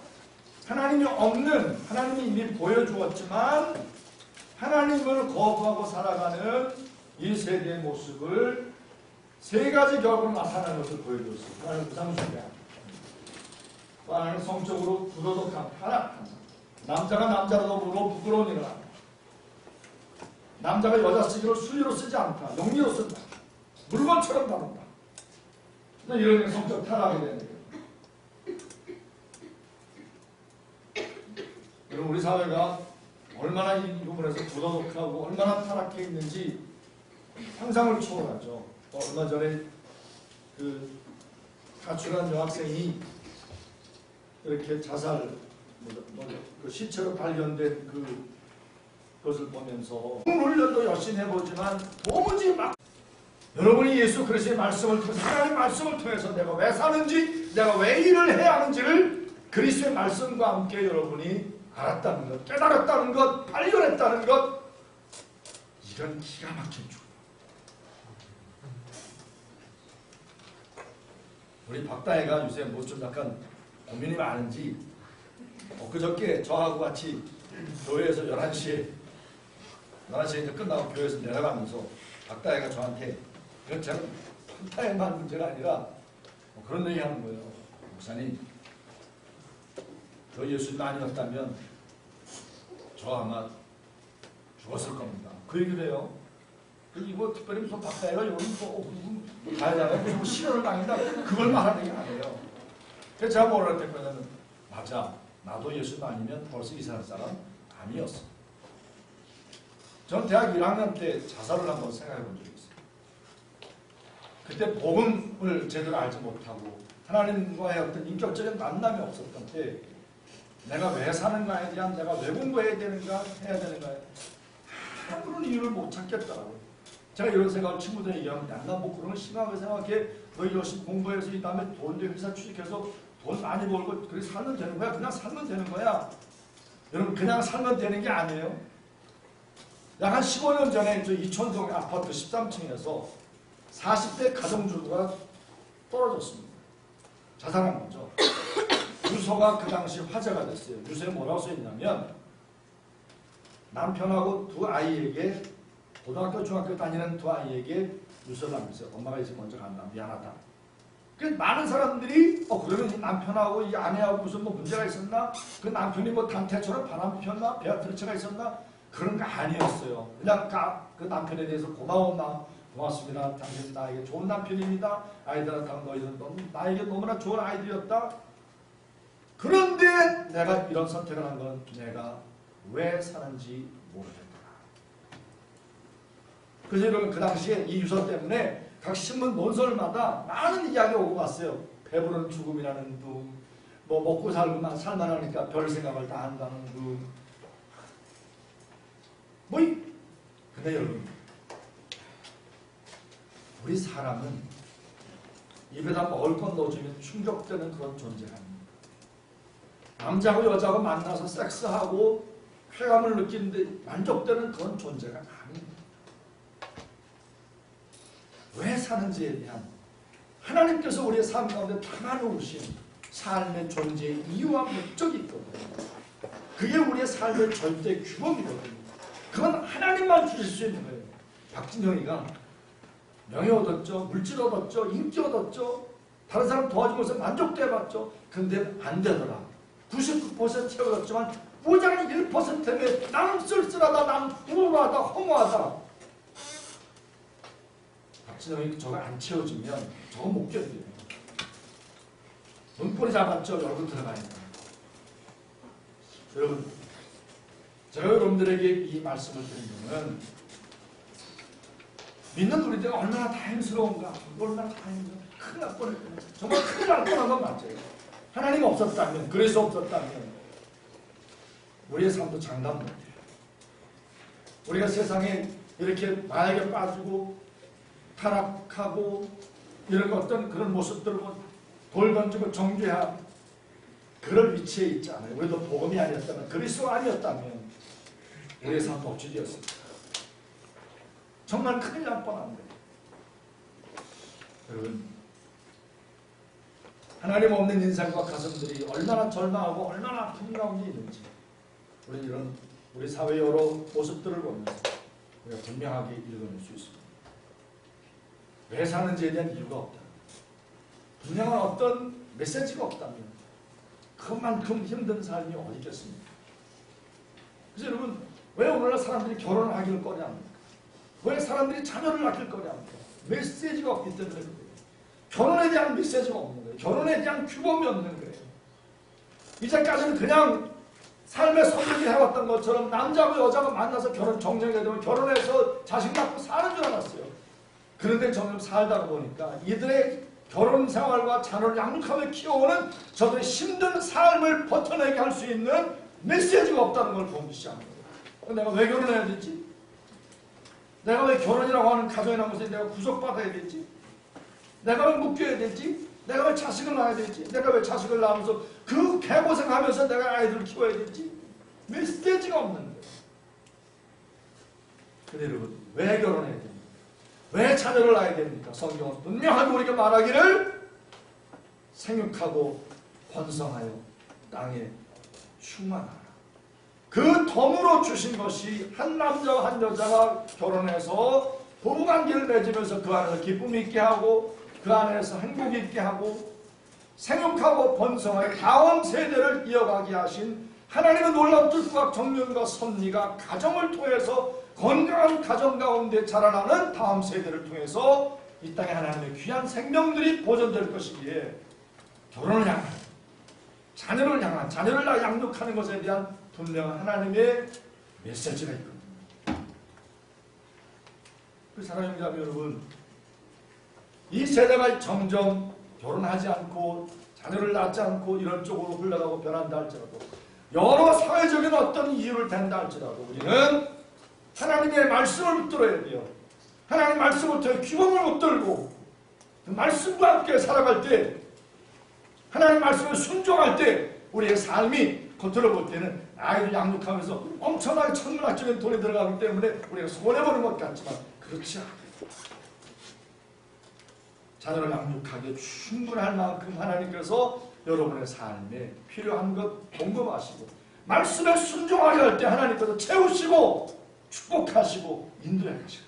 [SPEAKER 1] 하나님이 없는, 하나님이 이미 보여주었지만 하나님을 거부하고 살아가는 이 세대의 모습을 세 가지 결과로 나타나는 것을 보여주었습니다. 하나는 무상숭배, 또 하나는 성적으로 부도덕한 타락한, 남자가 남자로 더불어 부끄러운 일을 한다. 남자가 여자 쓰기로 수리로 쓰지 않다. 영리로 쓴다. 물건처럼 다룬다. 이런 성적 타락이 되는 거예요. 여러분 우리 사회가 얼마나 이 부분에서 부도덕하고 얼마나 타락해 있는지 상상을 초월하죠. 얼마 전에 그 가출한 여학생이 이렇게 자살, 그 시체로 발견된 그것을 보면서 훈련도 열심히 해보지만 도무지 막 여러분이 예수 그리스도의 말씀을 통해서 하나님의 말씀을 통해서 내가 왜 사는지 내가 왜 일을 해야 하는지를 그리스도의 말씀과 함께 여러분이 알았다는 것, 깨달았다는 것, 발견했다는 것, 이런 기가 막힌 줄. 우리 박다혜가 요새 뭐 좀 약간 고민이 많은지 엊그저께 저하고 같이 교회에서 11시에 이제 끝나고 교회에서 내려가면서 박다혜가 저한테 이건 제가 박다혜만 문제가 아니라 뭐 그런 얘기 하는 거예요. 목사님, 저 예수님 아니었다면 저 아마 죽었을 겁니다. 그 얘기를 해요. 이거 특별히 무슨 박다혜가 여기 가야잖아요. 실현을 당한다. 그걸 말하는 게 아니에요. 그래서 제가 뭐라고 했냐면 맞아. 나도 예수님 아니면 벌써 이스라엘 사람 아니었어. 전 대학 1학년 때 자살을 한번 생각해 본 적이 있어요. 그때 복음을 제대로 알지 못하고 하나님과의 어떤 인격적인 만남이 없었던 때 내가 왜 사는가에 대한 내가 왜 공부해야 되는가 해야 되는가에 아무런 이유를 못 찾겠더라고요. 제가 이런 생각을 친구들에게 얘기하면 난 뭐 그런 걸 심하게 생각해. 너 열심히 공부해서 이 다음에 돈 된 회사 취직해서 돈 많이 벌고 그래 살면 되는 거야. 그냥 살면 되는 거야. 여러분 그냥 살면 되는 게 아니에요. 약 한 15년 전에 저 이촌동 아파트 13층에서 40대 가정주부가 떨어졌습니다. 자살한 거죠. 유서가 그 당시 화제가 됐어요. 유서에 뭐라고 써있냐면 남편하고 두 아이에게 고등학교, 중학교 다니는 두 아이에게 유서를 남겼어요. 엄마가 이제 먼저 간다. 미안하다. 그래서 많은 사람들이 그러면 이 남편하고 이 아내하고 무슨 뭐 문제가 있었나? 그 남편이 뭐 단태처럼 바람 피웠나? 베아트리처가 있었나? 그런 거 아니었어요. 그냥 그 남편에 대해서 고마운 마음, 고맙습니다. 당신 나에게 좋은 남편입니다. 아이들한테 너희들 나에게 너무나 좋은 아이들이었다. 그런데 내가 이런 선택을 한 건 내가 왜 사는지 모르겠다. 그래서 여러분 그 당시에 이 유서 때문에 각 신문 논설마다 많은 이야기가 오고 갔어요. 배부른 죽음이라는 둥, 뭐 먹고 살만하니까 별 생각을 다 한다는 둥. 근데 여러분 우리 사람은 입에다 먹을 건 넣어주면 충격되는 그런 존재가 아닙니다. 남자하고 여자하고 만나서 섹스하고 쾌감을 느끼는데 만족되는 그런 존재가 아닙니다. 왜 사는지에 대한 하나님께서 우리의 삶 가운데 담아놓으신 삶의 존재의 이유와 목적이 있거든요. 그게 우리의 삶의 절대 규범이거든요. 그건 하나님만 주실 수 있는 거예요. 박진영이가 명예 얻었죠. 물질 얻었죠. 인기 얻었죠. 다른 사람 도와주면서 만족도 해봤죠. 근데 안 되더라. 99% 채워졌지만 모자란 1% 때문에 나는 쓸쓸하다. 나는 우울하다. 허무하다. 신앙이 저거 안 채워지면 저거 못 견뎌요. 눈꼬리 잡았죠? 얼굴 들어가니까. 여러분, 제가 여러분들에게 이 말씀을 드린 거는 믿는 우리들이 얼마나 다행스러운가, 얼마나 다행스러운가, 큰일 날 뻔했구나. 정말 큰일 날 뻔한 건 맞아요. 하나님 없었다면, 그래서 없었다면 우리의 삶도 장담 못해요. 우리가 세상에 이렇게 마약에 빠지고 타락하고 이런 어떤 그런 모습들을 돌 던지고 정죄한 그런 위치에 있지 않아요. 우리도 복음이 아니었다면, 그리스도 아니었다면 우리의 삶 법칙이었습니다. 정말 큰일 날 뻔한 거예요. 여러분, 하나님 없는 인생과 가슴들이 얼마나 절망하고 얼마나 아픈 가운데 있는지 우리 사회 여러 모습들을 보면서 우리가 분명하게 읽어낼 수 있습니다. 왜 사는지에 대한 이유가 없다. 분명한 어떤 메시지가 없다면 그만큼 힘든 삶이 어디 있겠습니까? 그래서 여러분, 왜 오늘날 사람들이 결혼을 하기를 꺼려합니까? 왜 사람들이 자녀를 낳길 꺼려합니까? 메시지가 없기 때문에 그래요. 결혼에 대한 메시지가 없는 거예요. 결혼에 대한 규범이 없는 거예요. 이제까지는 그냥 삶의 선택이 해왔던 것처럼 남자고 여자가 만나서 결혼 정정하게 되면 결혼해서 자식 낳고 사는 줄 알았어요. 그런데 점점 살다 보니까 이들의 결혼 생활과 자녀를 양육하며 키워오는 저들의 힘든 삶을 버텨내게 할 수 있는 메시지가 없다는 걸 보기 시작한 거예요. 내가 왜 결혼해야 되지? 내가 왜 결혼이라고 하는 가정이라는 것에 내가 구속받아야 되지? 내가 왜 묶여야 되지? 내가 왜 자식을 낳아야 되지? 내가 왜 자식을 낳으면서 그 개고생하면서 내가 아이들을 키워야 되지? 메시지가 없는 거예요. 근데 여러분, 왜 결혼해야 됩니까? 왜 자녀를 낳아야 됩니까? 성경은 분명하게 우리가 말하기를 생육하고 번성하여 땅에 충만하라. 그 덤으로 주신 것이 한 남자와 한 여자가 결혼해서 부부관계를 맺으면서 그 안에서 기쁨이 있게 하고 그 안에서 행복이 있게 하고 생육하고 번성하여 다음 세대를 이어가게 하신 하나님의 놀라운 뜻과 정령과 섭리가 가정을 통해서 건강한 가정 가운데 자라나는 다음 세대를 통해서 이 땅에 하나님의 귀한 생명들이 보존될 것이기에 결혼을 향한, 자녀를 향한, 자녀를 양육하는 것에 대한 분명한 하나님의 메시지가 있거든요. 그 사랑하는 여러분, 이 세대가 점점 결혼하지 않고 자녀를 낳지 않고 이런 쪽으로 흘러가고 변한다 할지라도 여러 사회적인 어떤 이유를 댄다 할지라도 우리는 하나님의 말씀을 붙들어야 돼요. 하나님 말씀을 붙들어 규범을 붙들고 그 말씀과 함께 살아갈 때, 하나님 말씀을 순종할 때 우리의 삶이 겉으로 볼 때는 아이를 양육하면서 엄청나게 천문학적인 돈이 들어가기 때문에 우리가 손해보는 것 같지만 그렇지 않아요. 자녀를 양육하기에 충분할 만큼 하나님께서 여러분의 삶에 필요한 것 공급하시고 말씀에 순종하게 할 때 하나님께서 채우시고 축복하시고 인도해 가시고.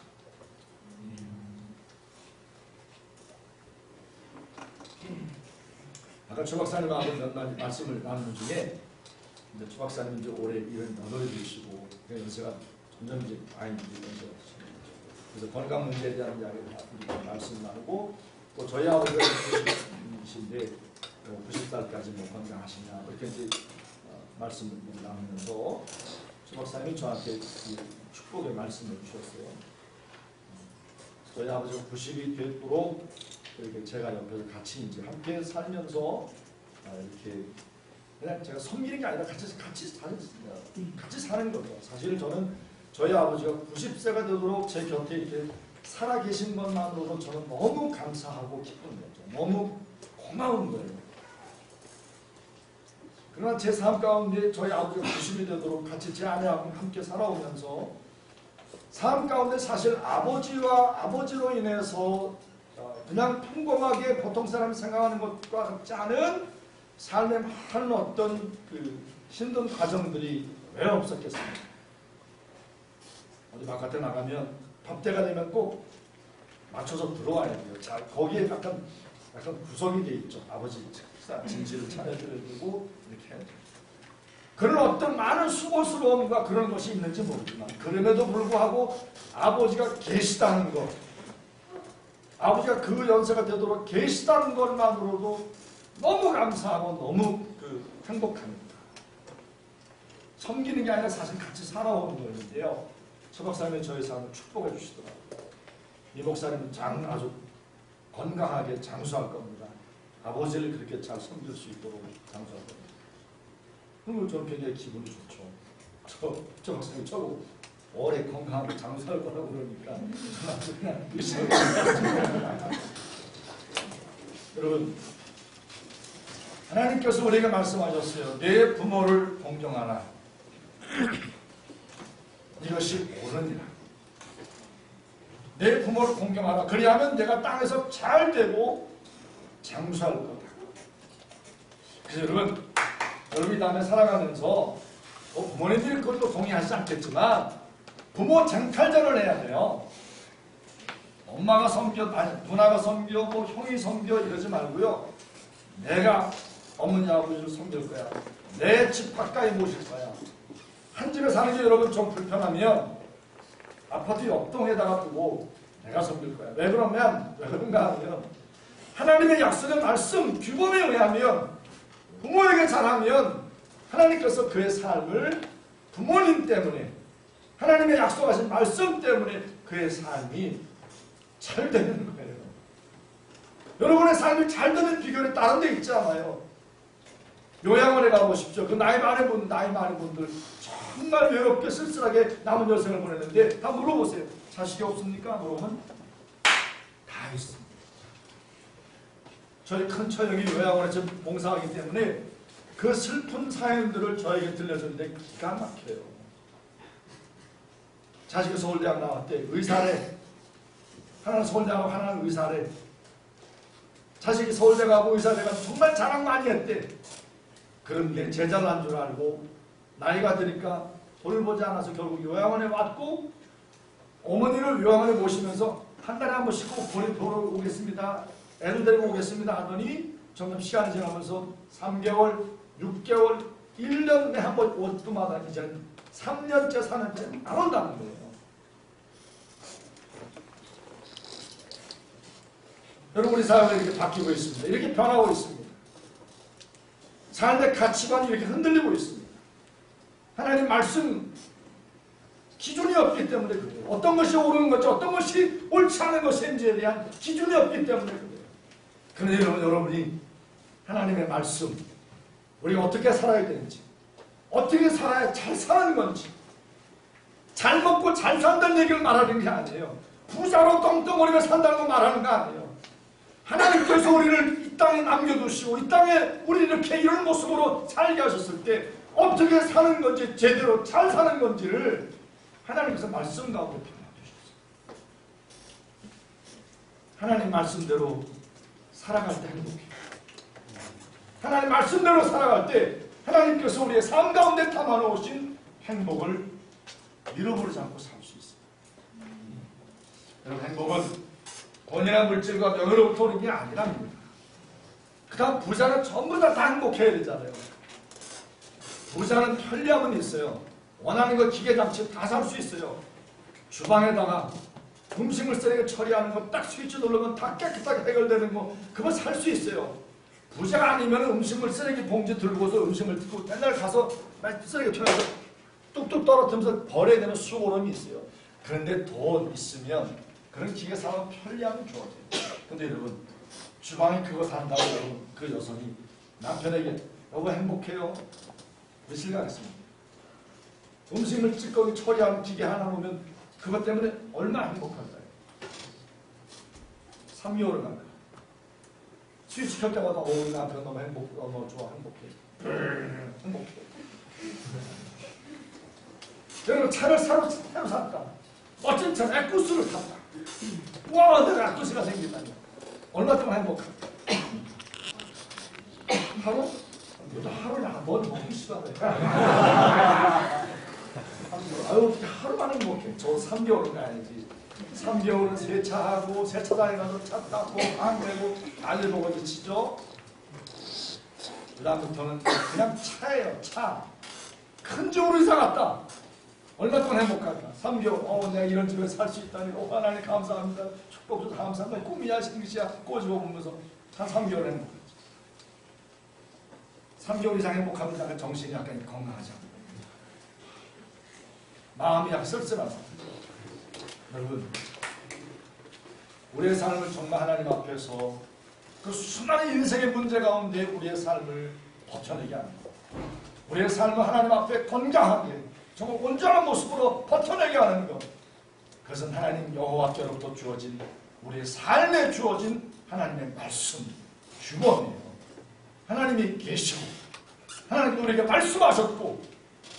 [SPEAKER 1] 아까 조 박사님하고 몇 가지 말씀을 나누는 중에 조 박사님 이제 올해 이런 언어를 주시고 연세가 점점 이제 많이 연세가 그래서 건강 문제에 대한 이야기를 말씀 나누고 또 저희 아버지가 90이신데 90살까지 뭐 건강하시냐 이렇게 이제 말씀을 나누면서 조 박사님이 저한테 축복의 말씀을 주셨어요. 저희 아버지가 90이 되도록 이렇게 제가 옆에서 같이 이제 함께 살면서 이렇게 그냥 제가 섬기는 게 아니라 같이 사는 거죠. 사실 저는 저희 아버지가 90세가 되도록 제 곁에 이렇게 살아 계신 것만으로도 저는 너무 감사하고 기쁜 거죠. 너무 고마운 거예요. 그러나 제 삶 가운데 저희 아버지가 90이 되도록 같이 제 아내하고 함께 살아오면서 삶 가운데 사실 아버지로 인해서 그냥 평범하게 보통 사람이 생각하는 것과 같지 않은 삶의 많은 어떤 그 힘든 과정들이 왜 없었겠습니까? 어디 바깥에 나가면 밥때가 되면 꼭 맞춰서 들어와야 돼요. 자, 거기에 약간 구성이 돼 있죠. 아버지 진지를 차려드려야 되고 이렇게 해야 돼요. 그런 어떤 많은 수고스러움과 그런 것이 있는지 모르지만 그럼에도 불구하고 아버지가 계시다는 것, 아버지가 그 연세가 되도록 계시다는 것만으로도 너무 감사하고 너무 행복합니다. 섬기는 게 아니라 사실 같이 살아오는 거였는데요. 서 박사님이 저희 삶을 축복해 주시더라고요. 이 목사님은 아주 건강하게 장수할 겁니다. 아버지를 그렇게 잘 섬길 수 있도록 장수할 겁니다. 그리고 저는 굉장히 기분이 좋죠. 저 박사님 저보고 오래 건강하게 장수할 거라고 그러니까 그냥 여러분, 하나님께서 우리에게 말씀하셨어요. 내 부모를 공경하라. 이것이 옳으니라. 내 부모를 공경하라. 그리하면 내가 땅에서 잘 되고 장수할 거다. 그래서 여러분이 다음에 살아가면서 부모님들이 그것도 동의하지 않겠지만 부모 쟁탈전을 해야 돼요. 엄마가 섬겨, 누나가 섬겨, 형이 섬겨 이러지 말고요. 내가 어머니 아버지를 섬길 거야. 내 집 가까이 모실 거야. 한 집에 사는 게 여러분 좀 불편하면 아파트 옆동에다가 두고 내가 섬길 거야. 왜 그런가 하면 하나님의 약속의 말씀, 규범에 의하면 부모에게 잘하면 하나님께서 그의 삶을 부모님 때문에 하나님의 약속하신 말씀 때문에 그의 삶이 잘 되는 거예요. 여러분의 삶이 잘 되는 비결이 다른 데 있지 않아요. 요양원에 가보십시오. 그 나이 많은 분들 정말 외롭게 쓸쓸하게 남은 여생을 보냈는데 다 물어보세요. 자식이 없습니까? 물어보면 다 있습니다. 저희 큰 처형이 요양원에 지금 봉사하기 때문에 그 슬픈 사연들을 저에게 들려주는데 기가 막혀요. 자식이 서울대학 나왔대. 의사래. 하나는 서울대하고 하나는 의사래. 자식이 서울대 가고 의사대 가서 정말 자랑 많이 했대. 그런데 제자를 한 줄 알고 나이가 드니까 돈을 벌지 않아서 결국 요양원에 왔고 어머니를 요양원에 모시면서 한 달에 한 번씩 꼭 보러 오겠습니다. 애를 데리고 오겠습니다 하더니 점점 시간이 지나면서 3개월, 6개월, 1년에 한 번 올 때마다 이제 3년째, 4년째 안 온다는 거예요. 여러분 우리 사회가 이렇게 바뀌고 있습니다. 이렇게 변하고 있습니다. 삶의 가치관이 이렇게 흔들리고 있습니다. 하나님 말씀 기준이 없기 때문에 그래요. 어떤 것이 옳은 것이 어떤 것이 옳지 않은 것인지에 대한 기준이 없기 때문에 그래요. 그런데 여러분이 하나님의 말씀 우리가 어떻게 살아야 되는지 어떻게 살아야 잘 사는 건지 잘 먹고 잘 산다는 얘기를 말하는 게 아니에요. 부자로 떵떵거리며 산다는 거 말하는 거 아니에요. 하나님께서 우리를 이 땅에 남겨두시고 이 땅에 우리 이렇게 이런 모습으로 살게 하셨을 때 어떻게 사는 건지 제대로 잘 사는 건지를 하나님께서 말씀 가운데 표현해주셨어요. 하나님 말씀대로 살아갈 때 행복해요. 하나님 말씀대로 살아갈 때 하나님께서 우리의 삶 가운데 담아놓으신 행복을 잃어버리지 않고 살 수 있어요. 여러분 행복은 돈이나 물질과 명예로부터 오는 게 아니랍니다. 그 다음 부자는 전부 다 행복해야 되잖아요. 부자는 편리함은 있어요. 원하는 거 기계장치 다 살 수 있어요. 주방에다가 음식물 쓰레기 처리하는 거 딱 스위치 누르면 다 깨끗하게 해결되는 거 그거 살 수 있어요. 부자가 아니면 음식물 쓰레기 봉지 들고서 음식물 듣고 맨날 가서 쓰레기 털어서 뚝뚝 떨어뜨리면서 버려야 되는 수고름이 있어요. 그런데 돈 있으면 그런 기계 사면 편리하면 좋아져요. 근데 여러분 주방에 그거 산다고 여러분 그 여성이 남편에게 여보 행복해요? 며칠 가겠습니다. 음식물 찌꺼기 처리하는 기계 하나 보면 그것 때문에 얼마나 행복할까요? 3개월을 간다. 스위치 켤 때마다 우리 남편 너무 너무 좋아 행복해. 행복해. 여러분 차를 새로 샀다. 멋진 차 에쿠스를 탔다. 와 내가 에쿠스가 생긴다니. 얼마 동안 행복할까? 하루? 하루에 한 번 먹기 싫어하네. 아유 어떻게 하루만 행복해. 저 3개월은 가야지. 3개월은 세차하고 세차장에 가서 차 닦고 방 내고 난리 보고 미치죠. 그 다음부터는 그냥 차예요. 차. 큰 집으로 이사 갔다. 얼마 동안 행복할까? 3개월. 내가 이런 집에 살 수 있다니. 하나님 감사합니다. 축복도 감사합니다. 꿈이야 생시야 꼬집어 보면서 한 3개월 행복하지. 3개월 이상 행복하면 약간 정신이 약간 건강하지 않아요. 마음이 약간 쓸쓸하다. 여러분, 우리의 삶을 정말 하나님 앞에서 그 수많은 인생의 문제 가운데 우리의 삶을 버텨내게 합니다. 우리의 삶을 하나님 앞에 건강하게 정말 온전한 모습으로 버텨내게 하는 것, 그것은 하나님 여호와께로부터 주어진 우리의 삶에 주어진 하나님의 말씀, 주권이에요. 하나님이 계시고 하나님 우리에게 말씀하셨고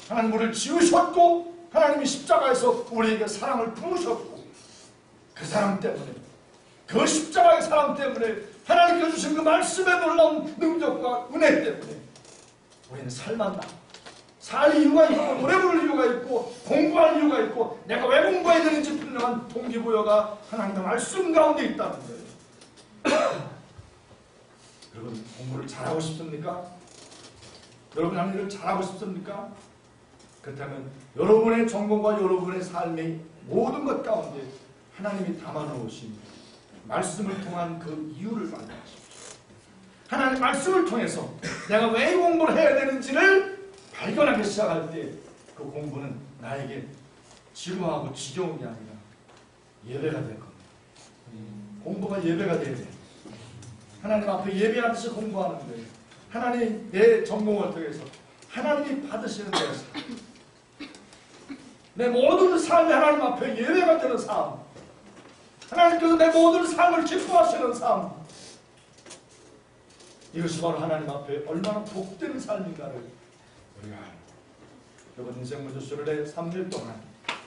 [SPEAKER 1] 하나님 우리를 지으셨고 하나님이 십자가에서 우리에게 사랑을 부으셨고 그 사랑 때문에, 그 십자가의 사랑 때문에, 하나님께서 주신 그 말씀의 놀라운 능력과 은혜 때문에 우리는 살만다. 살 이유가 있고 노래 부를 이유가 있고 공부할 이유가 있고 내가 왜 공부해야 되는지 분명한 동기부여가 하나님의 말씀 가운데 있다는 거예요. 여러분, 공부를 잘하고 싶습니까? 여러분 하는 일을 잘하고 싶습니까? 그렇다면 여러분의 전공과 여러분의 삶의 모든 것 가운데 하나님이 담아놓으신 말씀을 통한 그 이유를 발견하십시오. 하나님 말씀을 통해서 내가 왜 공부를 해야 되는지를 발견하기 시작할 때 그 공부는 나에게 지루하고 지겨운 게 아니라 예배가 될 겁니다. 공부가 예배가 돼야 돼요. 하나님 앞에 예배하듯이 공부하는 거예요. 하나님 내 전공을 통해서 하나님이 받으시는 데서 내 모든 삶이 하나님 앞에 예배가 되는 삶, 하나님께서 내 모든 삶을 기뻐하시는 삶, 이것이 바로 하나님 앞에 얼마나 복된 삶인가를 우리가 합니다. 이번 인생문제수련회 3일 동안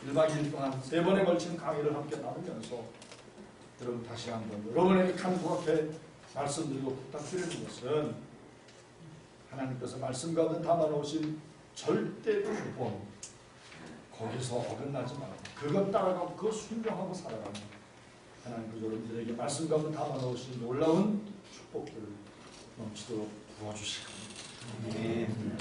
[SPEAKER 1] 1박 2일 동안 3번에 걸친 강의를 함께 나누면서 여러분 다시 한번 여러분에게 간구 앞에 말씀드리고 부탁드리는 것은 하나님께서 말씀 가운데 담아놓으신 절대 구원, 거기서 어긋나지 말고 그것 따라가고 그것 순종하고 살아가는 하나님께서 여러분들에게 말씀 가운데 담아놓으신 놀라운 축복들을 넘치도록 부어주시고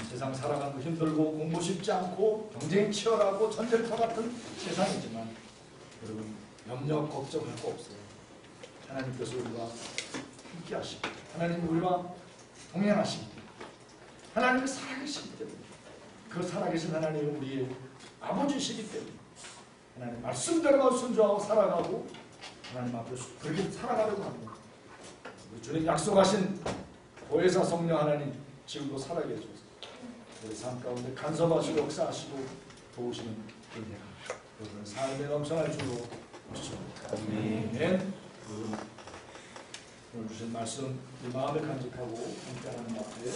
[SPEAKER 1] 세상 살아가는 거 힘들고 공부 쉽지 않고 경쟁이 치열하고 전쟁터 같은 세상이지만 여러분 염려 걱정할 거 없어요. 하나님께서 우리와 함께 하시고 하나님 우리와 동행하시기 때문에 하나님이 살아계시기 때문에 그 살아계신 하나님이 우리의 아버지시기 때문에 하나님 말씀대로만 순종하고 살아가고 하나님 앞에서 그렇게 살아가려고 합니다. 우리 주님 약속하신 보혜사 성령 하나님 지금도 살아계셔서 우리 삶 가운데 간섭하시고 역사하시고 도우시는 은혜가 여러분의 삶에 넘쳐날 줄로 믿습니다. 아멘. 오늘 주신 말씀 이 마음에 간직하고 함께 하나님 앞에